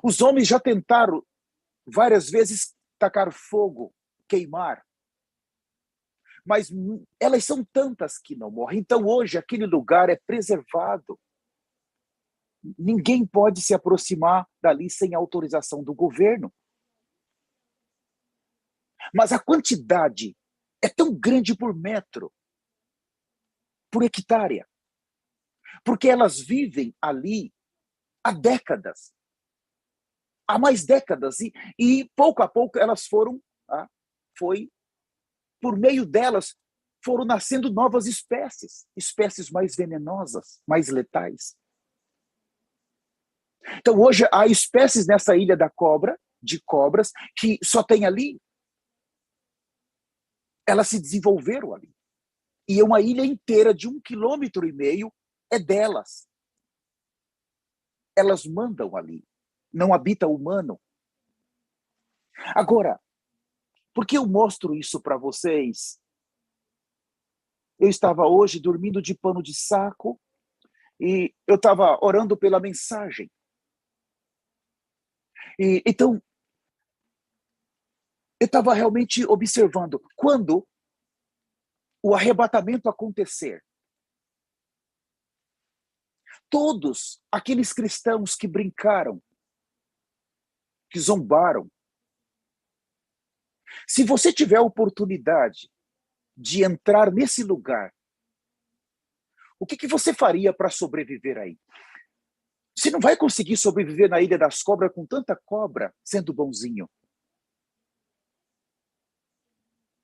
Os homens já tentaram várias vezes tacar fogo, queimar, mas elas são tantas que não morrem. Então hoje aquele lugar é preservado. Ninguém pode se aproximar dali sem autorização do governo. Mas a quantidade é tão grande por metro, por hectare, porque elas vivem ali há décadas, há mais décadas, e pouco a pouco elas foram, por meio delas, foram nascendo novas espécies mais venenosas, mais letais. Então hoje há espécies nessa ilha de cobras, que só tem ali. Elas se desenvolveram ali. E uma ilha inteira de 1,5 km é delas. Elas mandam ali. Não habita humano. Agora, por que eu mostro isso para vocês? Eu estava hoje dormindo de pano de saco e eu estava orando pela mensagem. Então, eu estava realmente observando. Quando o arrebatamento acontecer, todos aqueles cristãos que brincaram, que zombaram. Se você tiver a oportunidade de entrar nesse lugar, o que você faria para sobreviver aí? Você não vai conseguir sobreviver na Ilha das Cobras com tanta cobra sendo bonzinho.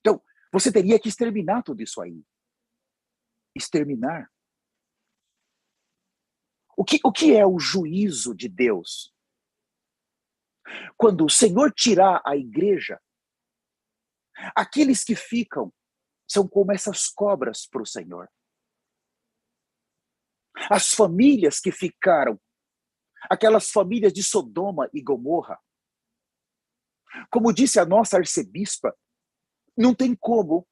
Então, você teria que exterminar tudo isso aí. Exterminar. O que é o juízo de Deus? Quando o Senhor tirar a igreja, aqueles que ficam são como essas cobras para o Senhor. As famílias que ficaram, aquelas famílias de Sodoma e Gomorra, como disse a nossa arcebispa, não tem como,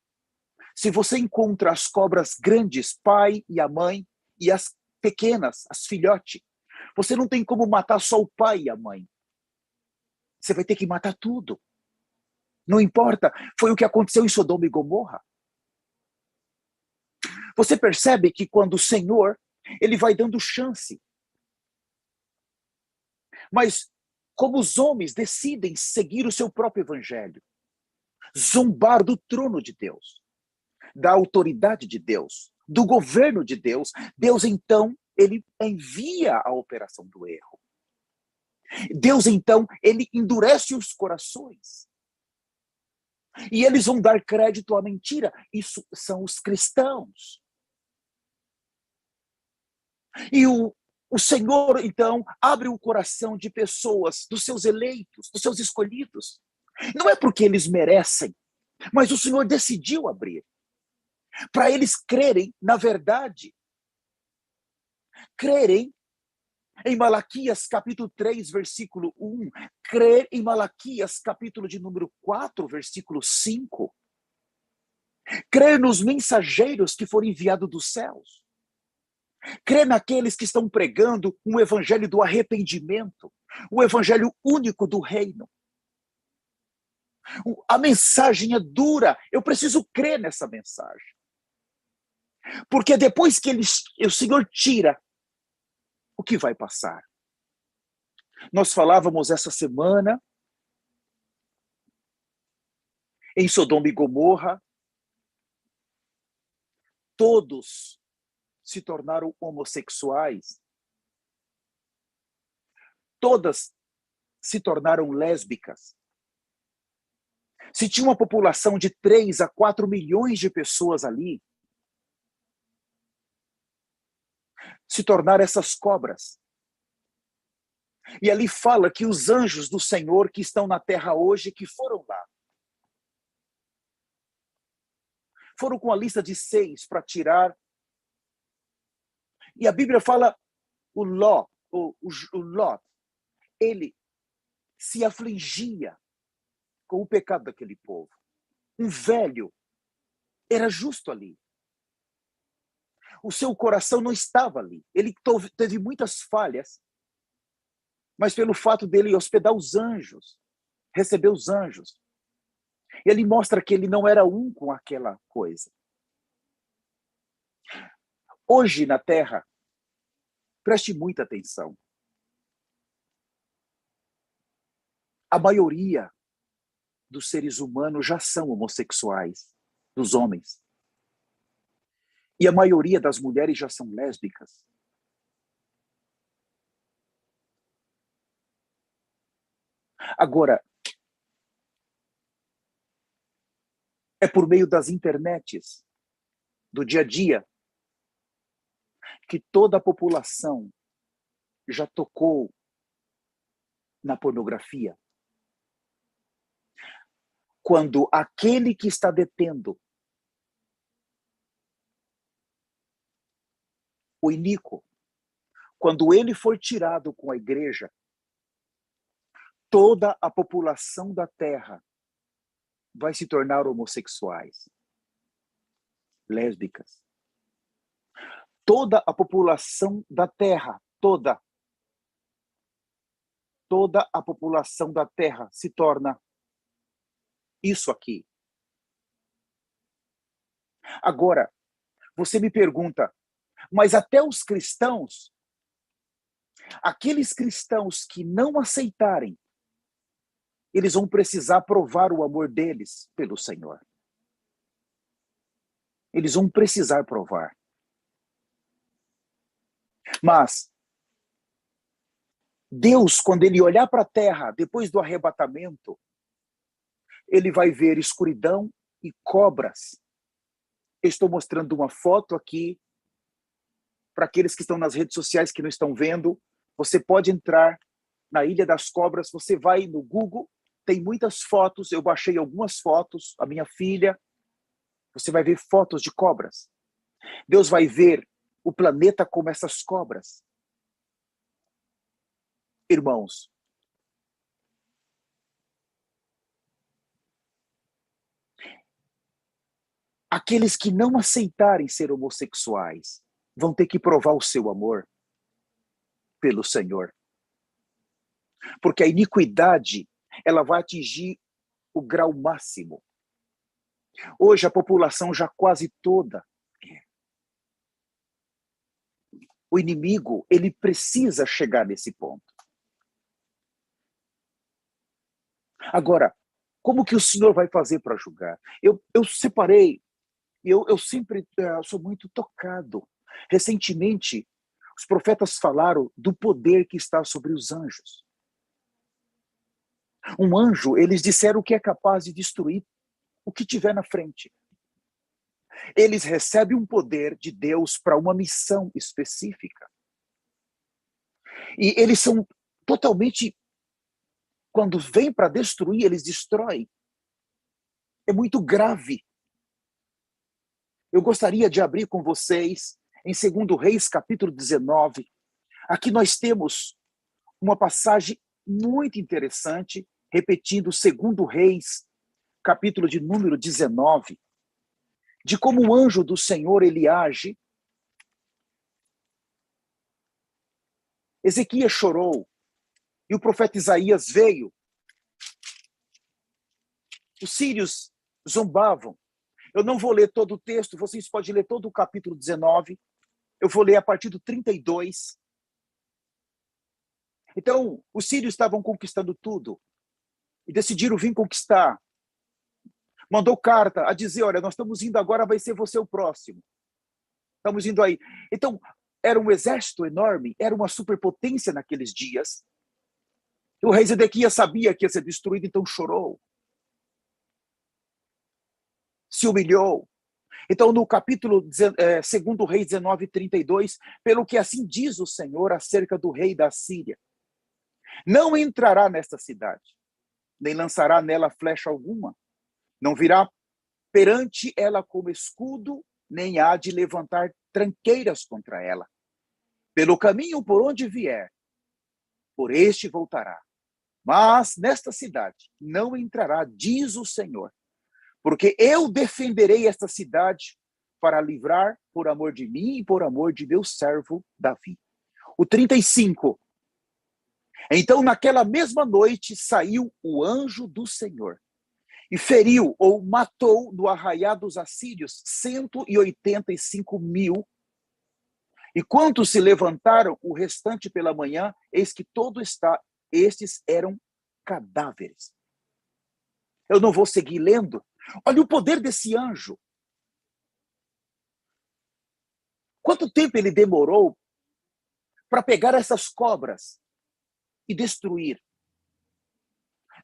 se você encontra as cobras grandes, pai e a mãe, e as pequenas, as filhotes, você não tem como matar só o pai e a mãe. Você vai ter que matar tudo. Não importa, foi o que aconteceu em Sodoma e Gomorra. Você percebe que quando o Senhor, ele vai dando chance. Mas como os homens decidem seguir o seu próprio evangelho, zombar do trono de Deus, da autoridade de Deus, do governo de Deus, Deus então, ele envia a operação do erro. Deus então, ele endurece os corações. E eles vão dar crédito à mentira. Isso são os cristãos. E o Senhor, então, abre o coração de pessoas, dos seus eleitos, dos seus escolhidos. Não é porque eles merecem, mas o Senhor decidiu abrir. Para eles crerem na verdade. Crerem em Malaquias capítulo 3, versículo 1. Crer em Malaquias capítulo de número 4, versículo 5. Crer nos mensageiros que foram enviados dos céus. Crer naqueles que estão pregando um evangelho do arrependimento, o evangelho único do reino. A mensagem é dura, eu preciso crer nessa mensagem. Porque depois que o Senhor tira, o que vai passar? Nós falávamos essa semana em Sodoma e Gomorra, todos se tornaram homossexuais, todas se tornaram lésbicas. Se tinha uma população de 3 a 4 milhões de pessoas ali, se tornaram essas cobras. E ali fala que os anjos do Senhor que estão na terra hoje, que foram lá, foram com a lista de 6 para tirar. E a Bíblia fala, o Ló, ele se afligia com o pecado daquele povo. Um velho era justo ali. O seu coração não estava ali. Ele teve muitas falhas, mas pelo fato dele hospedar os anjos, receber os anjos, ele mostra que ele não era um com aquela coisa. Hoje na Terra, preste muita atenção. A maioria dos seres humanos já são homossexuais, dos homens. E a maioria das mulheres já são lésbicas. Agora, é por meio das internets, do dia a dia, que toda a população já tocou na pornografia. Quando aquele que está detendo o iníquo, quando ele for tirado com a igreja, toda a população da terra vai se tornar homossexuais, lésbicas. Toda a população da terra, toda a população da terra se torna isso aqui. Agora, você me pergunta, mas até os cristãos Aqueles cristãos que não aceitarem, eles vão precisar provar o amor deles pelo Senhor. Eles vão precisar provar. Mas Deus, quando ele olhar para a terra, depois do arrebatamento, ele vai ver escuridão e cobras. Eu estou mostrando uma foto aqui, para aqueles que estão nas redes sociais que não estão vendo. Você pode entrar na Ilha das Cobras, você vai no Google, tem muitas fotos, eu baixei algumas fotos, a minha filha, você vai ver fotos de cobras. Deus vai ver o planeta como essas cobras. Irmãos, aqueles que não aceitarem ser homossexuais vão ter que provar o seu amor pelo Senhor. Porque a iniquidade, ela vai atingir o grau máximo. Hoje a população já quase toda. O inimigo, ele precisa chegar nesse ponto. Agora, como que o Senhor vai fazer para julgar? Eu separei, eu sempre sou muito tocado. Recentemente, os profetas falaram do poder que está sobre os anjos. Um anjo, eles disseram que é capaz de destruir o que tiver na frente. Eles recebem um poder de Deus para uma missão específica. E eles são totalmente, quando vêm para destruir, eles destroem. É muito grave. Eu gostaria de abrir com vocês em 2 Reis, capítulo 19. Aqui nós temos uma passagem muito interessante, repetindo 2 Reis, capítulo de número 19, de como o anjo do Senhor, ele age. Ezequias chorou, e o profeta Isaías veio. Os sírios zombavam. Eu não vou ler todo o texto, vocês podem ler todo o capítulo 19. Eu vou ler a partir do 32. Então, os sírios estavam conquistando tudo e decidiram vir conquistar. Mandou carta a dizer, olha, nós estamos indo agora, vai ser você o próximo. Estamos indo aí. Então, era um exército enorme, era uma superpotência naqueles dias. O rei Zedequias sabia que ia ser destruído, então chorou. Se humilhou. Então, no capítulo 2 Reis 19, 32, pelo que assim diz o Senhor acerca do rei da Síria, não entrará nesta cidade, nem lançará nela flecha alguma, não virá perante ela como escudo, nem há de levantar tranqueiras contra ela. Pelo caminho por onde vier, por este voltará. Mas nesta cidade não entrará, diz o Senhor, porque eu defenderei esta cidade para livrar por amor de mim e por amor de meu servo Davi. O 35. Então, naquela mesma noite, saiu o anjo do Senhor e feriu ou matou no arraial dos assírios 185.000. E quantos se levantaram o restante pela manhã, eis que estes eram cadáveres. Eu não vou seguir lendo. Olha o poder desse anjo. Quanto tempo ele demorou para pegar essas cobras e destruir?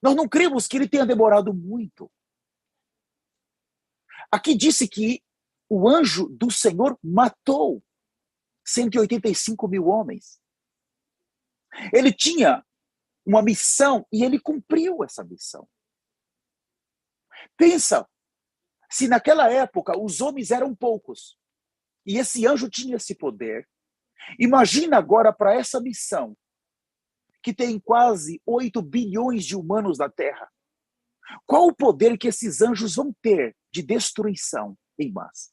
Nós não cremos que ele tenha demorado muito. Aqui disse que o anjo do Senhor matou 185.000 homens. Ele tinha uma missão e ele cumpriu essa missão. Pensa, se naquela época os homens eram poucos e esse anjo tinha esse poder, imagina agora para essa missão que tem quase 8 bilhões de humanos na Terra. Qual o poder que esses anjos vão ter de destruição em massa?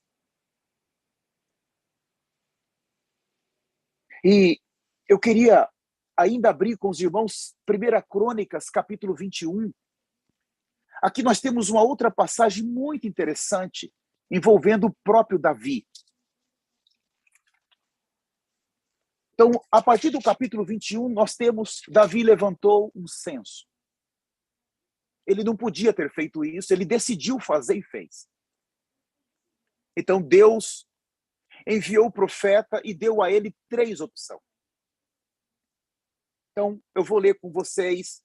E eu queria ainda abrir com os irmãos 1 Crônicas, capítulo 21. Aqui nós temos uma outra passagem muito interessante envolvendo o próprio Davi. Então, a partir do capítulo 21, nós temos, Davi levantou um censo. Ele não podia ter feito isso, ele decidiu fazer e fez. Então, Deus enviou o profeta e deu a ele 3 opções. Então, eu vou ler com vocês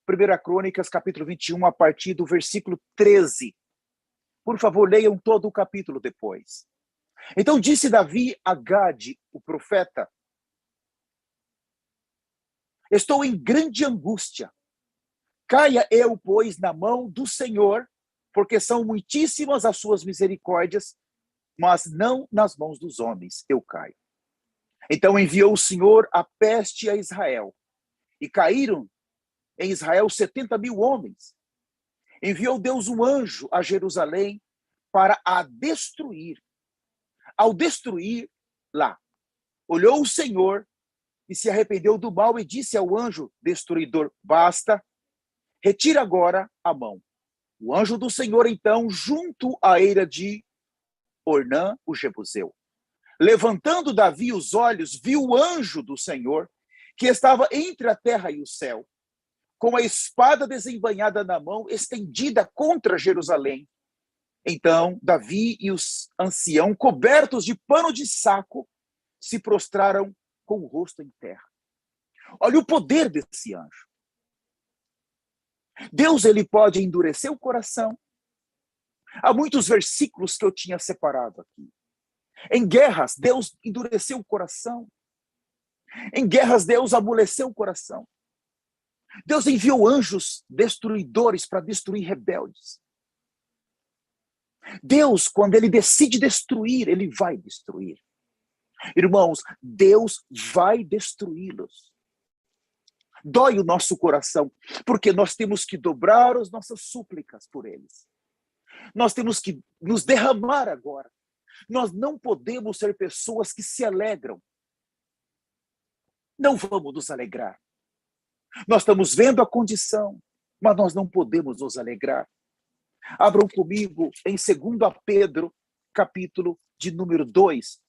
1 Crônicas, capítulo 21, a partir do versículo 13. Por favor, leiam todo o capítulo depois. Então disse Davi a Gade, o profeta: estou em grande angústia. Caia eu, pois, na mão do Senhor, porque são muitíssimas as suas misericórdias, mas não nas mãos dos homens eu caio. Então enviou o Senhor a peste a Israel, e caíram em Israel 70.000 homens. Enviou Deus um anjo a Jerusalém para a destruir. Ao destruir lá, olhou o Senhor e se arrependeu do mal e disse ao anjo destruidor: basta, retira agora a mão. O anjo do Senhor, então, junto à eira de Ornã, o Jebuseu. Levantando Davi os olhos, viu o anjo do Senhor, que estava entre a terra e o céu, com a espada desembainhada na mão, estendida contra Jerusalém. Então, Davi e os anciãos, cobertos de pano de saco, se prostraram com o rosto em terra. Olha o poder desse anjo. Deus, ele pode endurecer o coração. Há muitos versículos que eu tinha separado aqui. Em guerras, Deus endureceu o coração. Em guerras, Deus amoleceu o coração. Deus enviou anjos destruidores para destruir rebeldes. Deus, quando ele decide destruir, ele vai destruir. Irmãos, Deus vai destruí-los. Dói o nosso coração, porque nós temos que dobrar as nossas súplicas por eles. Nós temos que nos derramar agora. Nós não podemos ser pessoas que se alegram. Não vamos nos alegrar. Nós estamos vendo a condição, mas nós não podemos nos alegrar. Abram comigo em 2 Pedro, capítulo de número 2.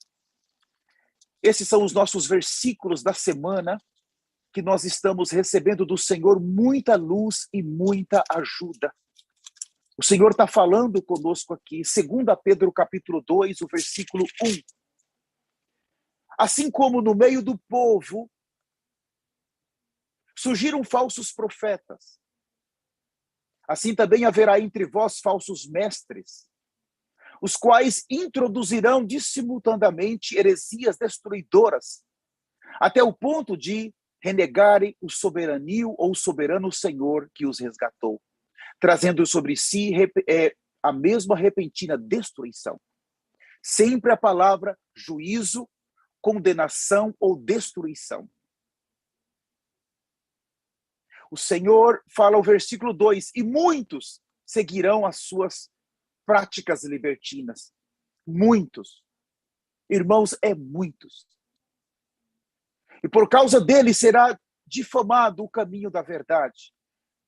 Esses são os nossos versículos da semana, que nós estamos recebendo do Senhor muita luz e muita ajuda. O Senhor está falando conosco aqui, 2 Pedro capítulo 2, o versículo 1. Assim como no meio do povo surgiram falsos profetas, assim também haverá entre vós falsos mestres, os quais introduzirão dissimultadamente heresias destruidoras, até o ponto de renegarem o soberanio ou o soberano Senhor que os resgatou, trazendo sobre si a mesma repentina destruição. Sempre a palavra juízo, condenação ou destruição. O Senhor fala o versículo 2, e muitos seguirão as suas práticas libertinas. Muitos. Irmãos, muitos. E por causa dele será difamado o caminho da verdade.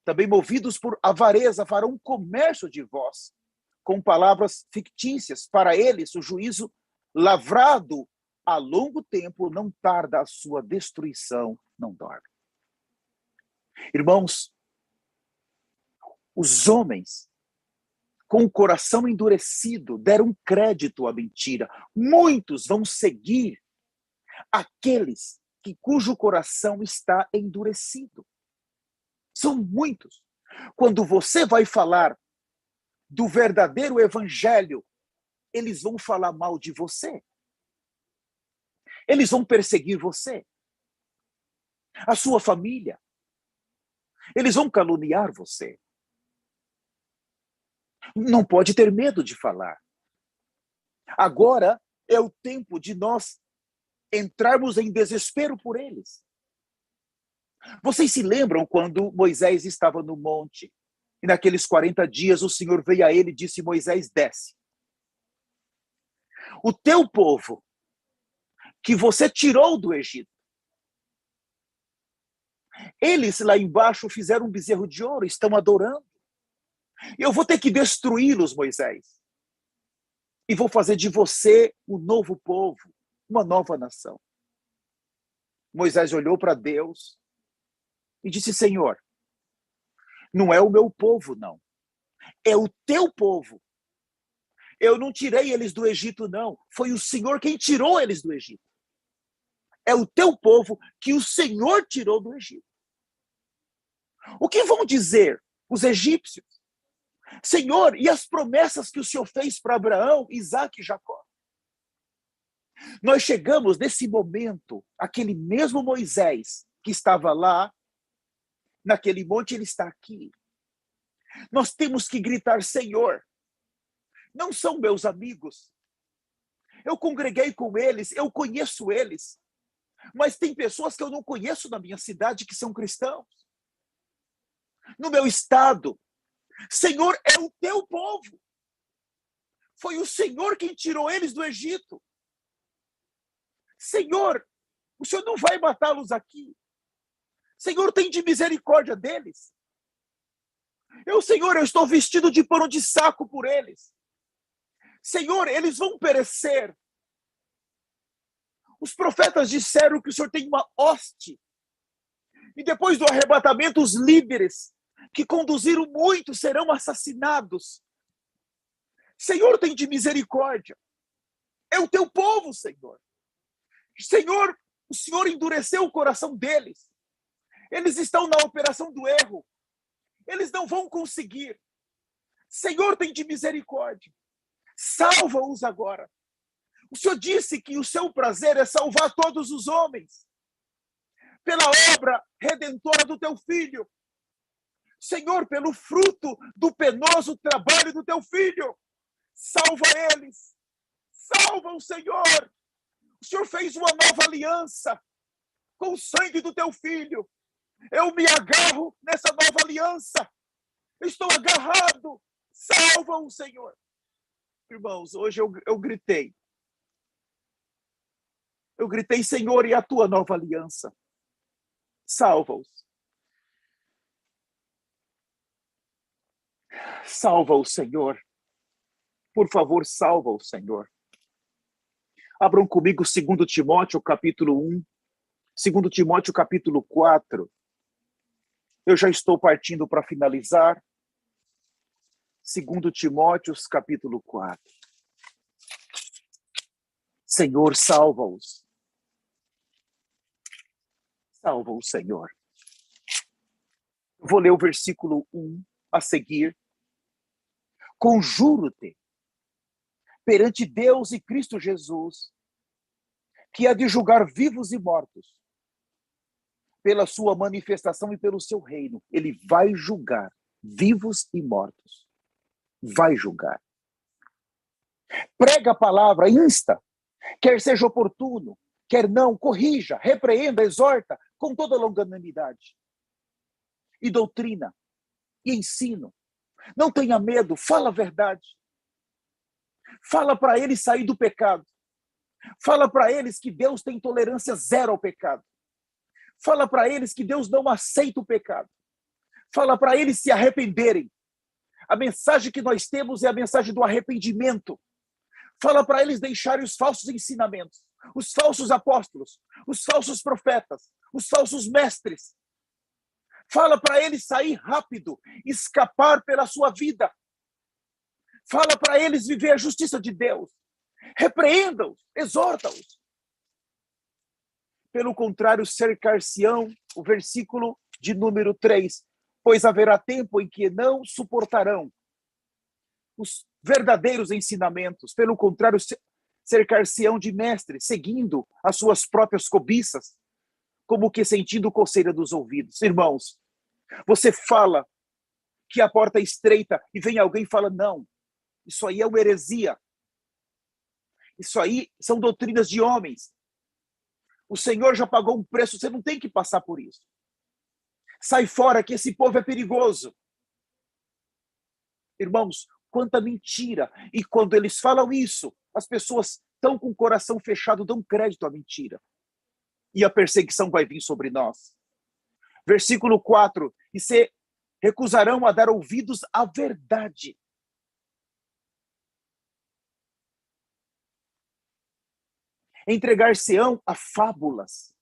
Também movidos por avareza farão comércio de vós, com palavras fictícias. Para eles, o juízo lavrado a longo tempo não tarda, a sua destruição não dorme. Irmãos, os homens com o coração endurecido deram crédito à mentira. Muitos vão seguir aqueles cujo coração está endurecido. São muitos. Quando você vai falar do verdadeiro evangelho, eles vão falar mal de você. Eles vão perseguir você. A sua família. Eles vão caluniar você. Não pode ter medo de falar. Agora é o tempo de nós entrarmos em desespero por eles. Vocês se lembram quando Moisés estava no monte e naqueles 40 dias o Senhor veio a ele e disse: Moisés, desce. O teu povo que você tirou do Egito, eles lá embaixo fizeram um bezerro de ouro, estão adorando. Eu vou ter que destruí-los, Moisés. E vou fazer de você um novo povo, uma nova nação. Moisés olhou para Deus e disse: Senhor, não é o meu povo, não. É o teu povo. Eu não tirei eles do Egito, não. Foi o Senhor quem tirou eles do Egito. É o teu povo que o Senhor tirou do Egito. O que vão dizer os egípcios? Senhor, e as promessas que o Senhor fez para Abraão, Isaque e Jacó? Nós chegamos nesse momento, aquele mesmo Moisés que estava lá, naquele monte, ele está aqui. Nós temos que gritar: Senhor, não são meus amigos. Eu congreguei com eles, eu conheço eles. Mas tem pessoas que eu não conheço na minha cidade que são cristãos. No meu estado. Senhor, é o teu povo. Foi o Senhor quem tirou eles do Egito. Senhor, o Senhor não vai matá-los aqui. Senhor, tem de misericórdia deles. Senhor, eu estou vestido de pano de saco por eles. Senhor, eles vão perecer. Os profetas disseram que o Senhor tem uma hoste. E depois do arrebatamento, os líderes que conduziram muitos serão assassinados. Senhor, tem de misericórdia. É o teu povo, Senhor. Senhor, o Senhor endureceu o coração deles. Eles estão na operação do erro. Eles não vão conseguir. Senhor, tem de misericórdia. Salva-os agora. O Senhor disse que o seu prazer é salvar todos os homens. Pela obra redentora do teu Filho. Senhor, pelo fruto do penoso trabalho do teu Filho. Salva eles. Salva o Senhor. O Senhor fez uma nova aliança com o sangue do teu Filho. Eu me agarro nessa nova aliança. Estou agarrado. Salva o Senhor. Irmãos, hoje eu gritei. Eu gritei: Senhor, e a tua nova aliança? Salva-os. Salva o Senhor. Por favor, salva o Senhor. Abram comigo 2 Timóteo, capítulo 1. 2 Timóteo, capítulo 4. Eu já estou partindo para finalizar. 2 Timóteo, capítulo 4. Senhor, salva-os. Salva o Senhor. Eu vou ler o versículo 1 a seguir. Conjuro-te perante Deus e Cristo Jesus, que há de julgar vivos e mortos, pela sua manifestação e pelo seu reino. Ele vai julgar vivos e mortos. Vai julgar. Prega a palavra, insta, quer seja oportuno, quer não, corrija, repreenda, exorta, com toda longanimidade. E doutrina, e ensino. Não tenha medo, fala a verdade. Fala para eles sair do pecado. Fala para eles que Deus tem tolerância zero ao pecado. Fala para eles que Deus não aceita o pecado. Fala para eles se arrependerem. A mensagem que nós temos é a mensagem do arrependimento. Fala para eles deixarem os falsos ensinamentos, os falsos apóstolos, os falsos profetas, os falsos mestres. Fala para eles sair rápido, escapar pela sua vida. Fala para eles viver a justiça de Deus. Repreenda-os, exorta-os. Pelo contrário, cercar-se-ão, o versículo de número 3, pois haverá tempo em que não suportarão os verdadeiros ensinamentos. Pelo contrário, cercar-se-ão de mestres, seguindo as suas próprias cobiças, como que sentindo coceira dos ouvidos. Irmãos, você fala que a porta é estreita e vem alguém e fala: não, isso aí é uma heresia. Isso aí são doutrinas de homens. O Senhor já pagou um preço, você não tem que passar por isso. Sai fora que esse povo é perigoso. Irmãos, quanta mentira. E quando eles falam isso, as pessoas estão com o coração fechado, dão crédito à mentira. E a perseguição vai vir sobre nós. Versículo 4. E se recusarão a dar ouvidos à verdade. Entregar-se-ão a fábulas.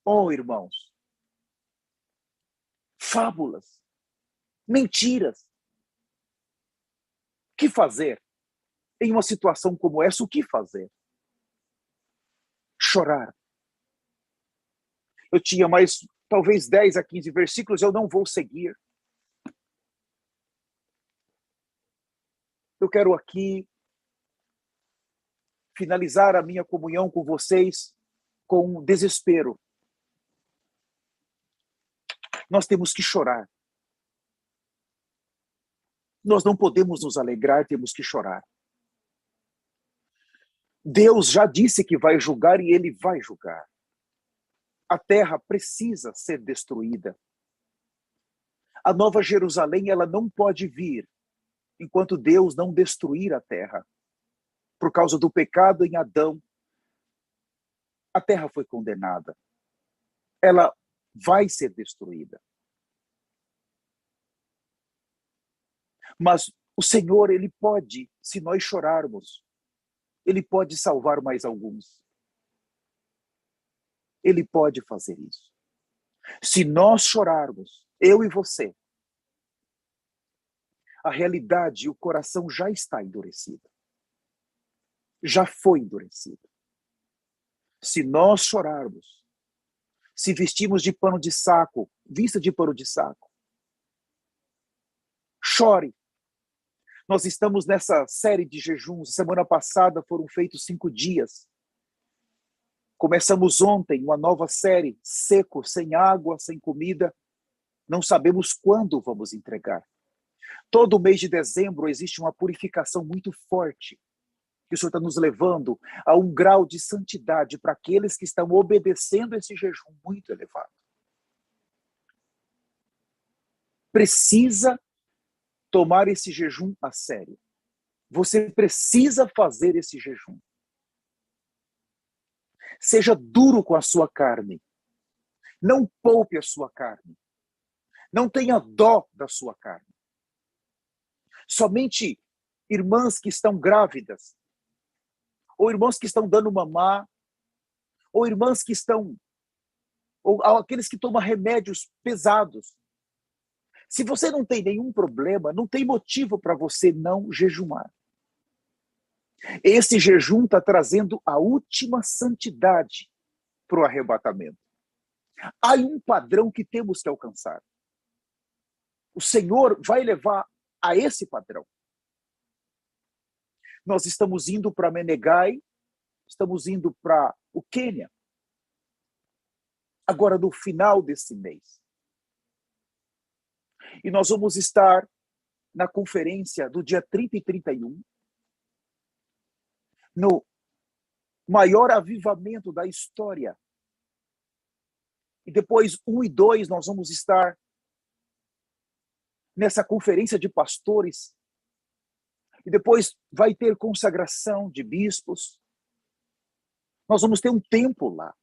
Oh, irmãos, fábulas, mentiras. O que fazer? Em uma situação como essa, o que fazer? Chorar. Eu tinha mais, talvez 10 a 15 versículos, eu não vou seguir. Eu quero aqui finalizar a minha comunhão com vocês com desespero. Nós temos que chorar. Nós não podemos nos alegrar, temos que chorar. Deus já disse que vai julgar e ele vai julgar. A terra precisa ser destruída. A Nova Jerusalém, ela não pode vir enquanto Deus não destruir a terra. Por causa do pecado em Adão, a terra foi condenada. Ela vai ser destruída. Mas o Senhor, ele pode, se nós chorarmos, ele pode salvar mais alguns. Ele pode fazer isso. Se nós chorarmos, eu e você, a realidade e o coração já está endurecido. Já foi endurecido. Se nós chorarmos, se vestimos de pano de saco, vista de pano de saco, chore. Nós estamos nessa série de jejuns. Semana passada foram feitos 5 dias. Começamos ontem uma nova série, seco, sem água, sem comida. Não sabemos quando vamos entregar. Todo mês de dezembro existe uma purificação muito forte, que o Senhor está nos levando a um grau de santidade para aqueles que estão obedecendo esse jejum muito elevado. Precisa tomar esse jejum a sério. Você precisa fazer esse jejum. Seja duro com a sua carne. Não poupe a sua carne. Não tenha dó da sua carne. Somente irmãs que estão grávidas, ou irmãos que estão dando mamar, ou irmãs que estão, ou aqueles que tomam remédios pesados. Se você não tem nenhum problema, não tem motivo para você não jejumar. Esse jejum está trazendo a última santidade para o arrebatamento. Há um padrão que temos que alcançar. O Senhor vai levar a esse padrão. Nós estamos indo para Menegai, estamos indo para o Quênia, agora no final desse mês. E nós vamos estar na conferência do dia 30 e 31, no maior avivamento da história. E depois, 1 e 2, nós vamos estar nessa conferência de pastores. E depois vai ter consagração de bispos. Nós vamos ter um tempo lá.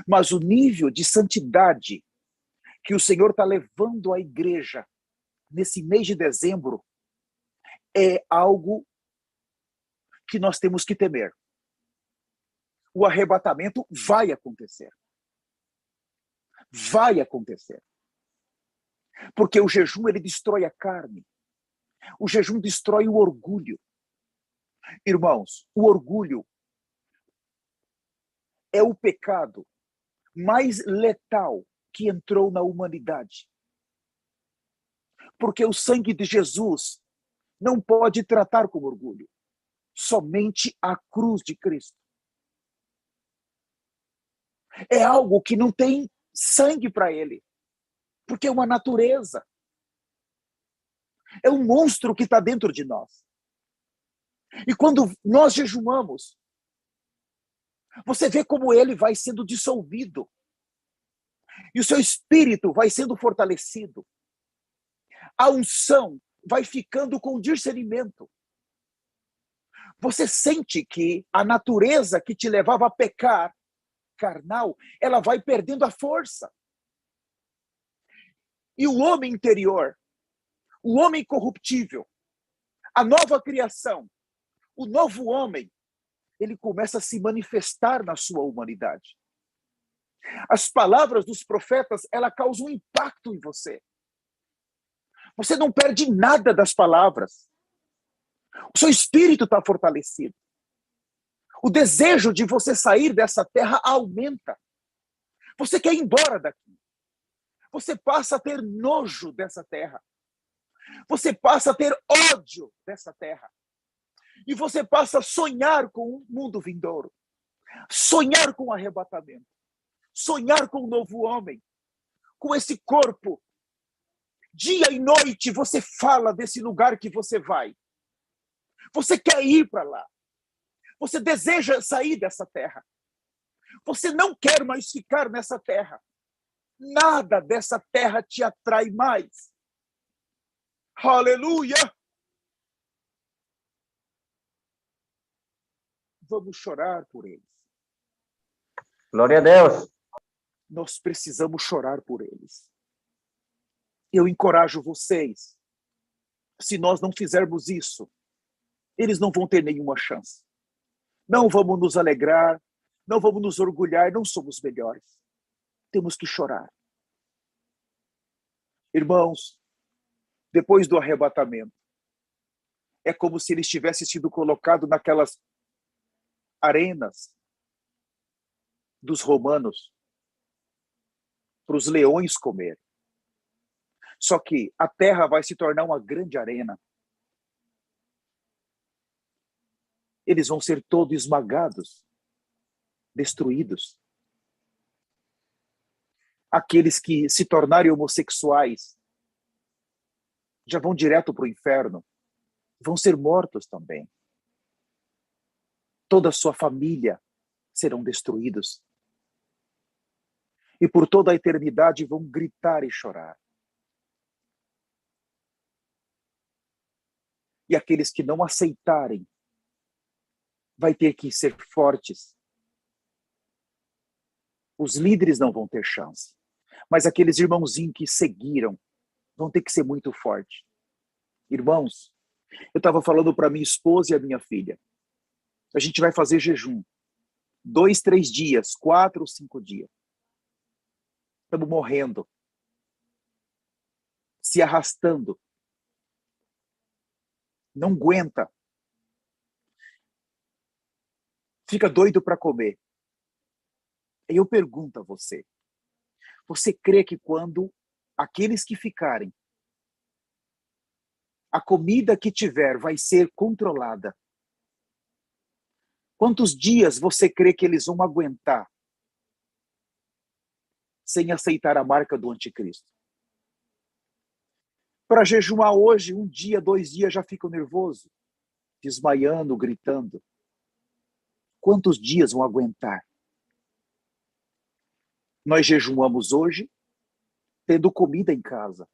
Mas o nível de santidade que o Senhor está levando à igreja nesse mês de dezembro é algo que nós temos que temer. O arrebatamento vai acontecer. Vai acontecer. Porque o jejum, ele destrói a carne. O jejum destrói o orgulho. Irmãos, o orgulho é o pecado mais letal que entrou na humanidade. Porque o sangue de Jesus não pode tratar com orgulho. Somente a cruz de Cristo. É algo que não tem sangue para ele. Porque é uma natureza. É um monstro que está dentro de nós. E quando nós jejuamos, você vê como ele vai sendo dissolvido. E o seu espírito vai sendo fortalecido. A unção vai ficando com discernimento. Você sente que a natureza que te levava a pecar, carnal, ela vai perdendo a força. E o homem interior, o homem corruptível, a nova criação, o novo homem, ele começa a se manifestar na sua humanidade. As palavras dos profetas, ela causam um impacto em você. Você não perde nada das palavras. O seu espírito está fortalecido. O desejo de você sair dessa terra aumenta. Você quer ir embora daqui. Você passa a ter nojo dessa terra. Você passa a ter ódio dessa terra. E você passa a sonhar com um mundo vindouro. Sonhar com o arrebatamento. Sonhar com um novo homem. Com esse corpo. Dia e noite você fala desse lugar que você vai. Você quer ir para lá. Você deseja sair dessa terra. Você não quer mais ficar nessa terra. Nada dessa terra te atrai mais. Aleluia! Vamos chorar por eles. Glória a Deus. Nós precisamos chorar por eles. Eu encorajo vocês. Se nós não fizermos isso, eles não vão ter nenhuma chance. Não vamos nos alegrar, não vamos nos orgulhar, não somos melhores. Temos que chorar. Irmãos, depois do arrebatamento, é como se eles tivessem sido colocados naquelas arenas dos romanos para os leões comer. Só que a terra vai se tornar uma grande arena. Eles vão ser todos esmagados, destruídos. Aqueles que se tornarem homossexuais já vão direto para o inferno. Vão ser mortos também. Toda a sua família serão destruídos. E por toda a eternidade vão gritar e chorar. E aqueles que não aceitarem vai ter que ser fortes. Os líderes não vão ter chance. Mas aqueles irmãozinhos que seguiram vão ter que ser muito fortes. Irmãos, eu estava falando para minha esposa e a minha filha. A gente vai fazer jejum. 2, 3 dias, 4 ou 5 dias. Estamos morrendo. Se arrastando. Não aguenta. Fica doido para comer. Aí eu pergunto a você. Você crê que quando aqueles que ficarem, a comida que tiver vai ser controlada? Quantos dias você crê que eles vão aguentar sem aceitar a marca do anticristo? Para jejuar hoje, 1 dia, 2 dias, já fico nervoso, desmaiando, gritando. Quantos dias vão aguentar? Nós jejuamos hoje, tendo comida em casa.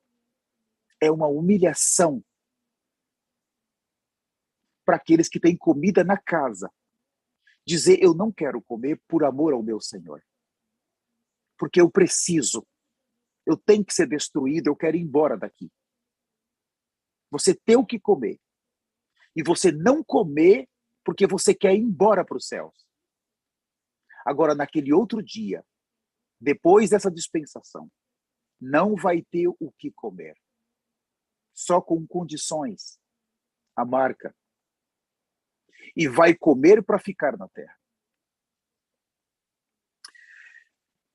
É uma humilhação para aqueles que têm comida na casa. Dizer, eu não quero comer por amor ao meu Senhor. Porque eu preciso. Eu tenho que ser destruído, eu quero ir embora daqui. Você tem o que comer. E você não comer porque você quer ir embora para os céus. Agora, naquele outro dia, depois dessa dispensação, não vai ter o que comer. Só com condições. A marca. E vai comer para ficar na terra.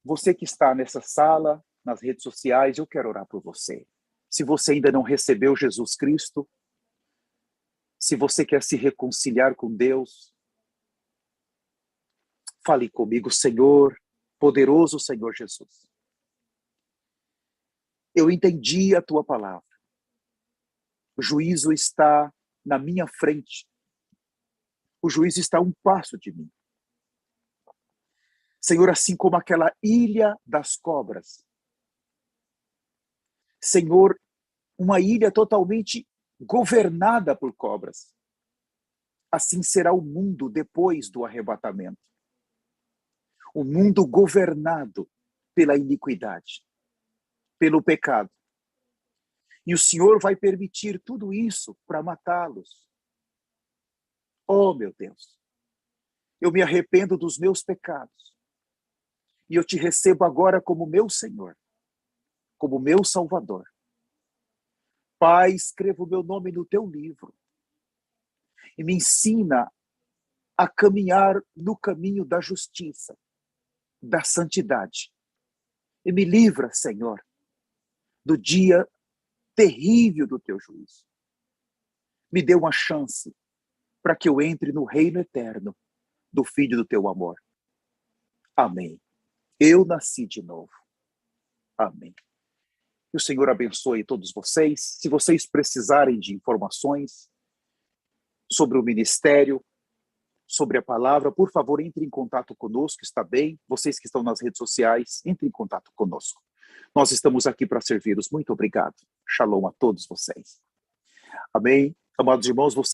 Você que está nessa sala, nas redes sociais, eu quero orar por você. Se você ainda não recebeu Jesus Cristo, se você quer se reconciliar com Deus, fale comigo, Senhor, poderoso Senhor Jesus. Eu entendi a tua palavra. O juízo está na minha frente. O juízo está a um passo de mim. Senhor, assim como aquela ilha das cobras. Senhor, uma ilha totalmente governada por cobras. Assim será o mundo depois do arrebatamento. O mundo governado pela iniquidade, pelo pecado. E o Senhor vai permitir tudo isso para matá-los. Oh, meu Deus, eu me arrependo dos meus pecados. E eu te recebo agora como meu Senhor, como meu Salvador. Pai, escreva o meu nome no teu livro e me ensina a caminhar no caminho da justiça, da santidade. E me livra, Senhor, do dia terrível do teu juízo. Me dê uma chance para que eu entre no reino eterno do Filho do teu amor. Amém. Eu nasci de novo. Amém. Que o Senhor abençoe todos vocês. Se vocês precisarem de informações sobre o ministério, sobre a palavra, por favor, entre em contato conosco, está bem? Vocês que estão nas redes sociais, entre em contato conosco. Nós estamos aqui para servi-los. Muito obrigado. Shalom a todos vocês. Amém. Amados irmãos, vocês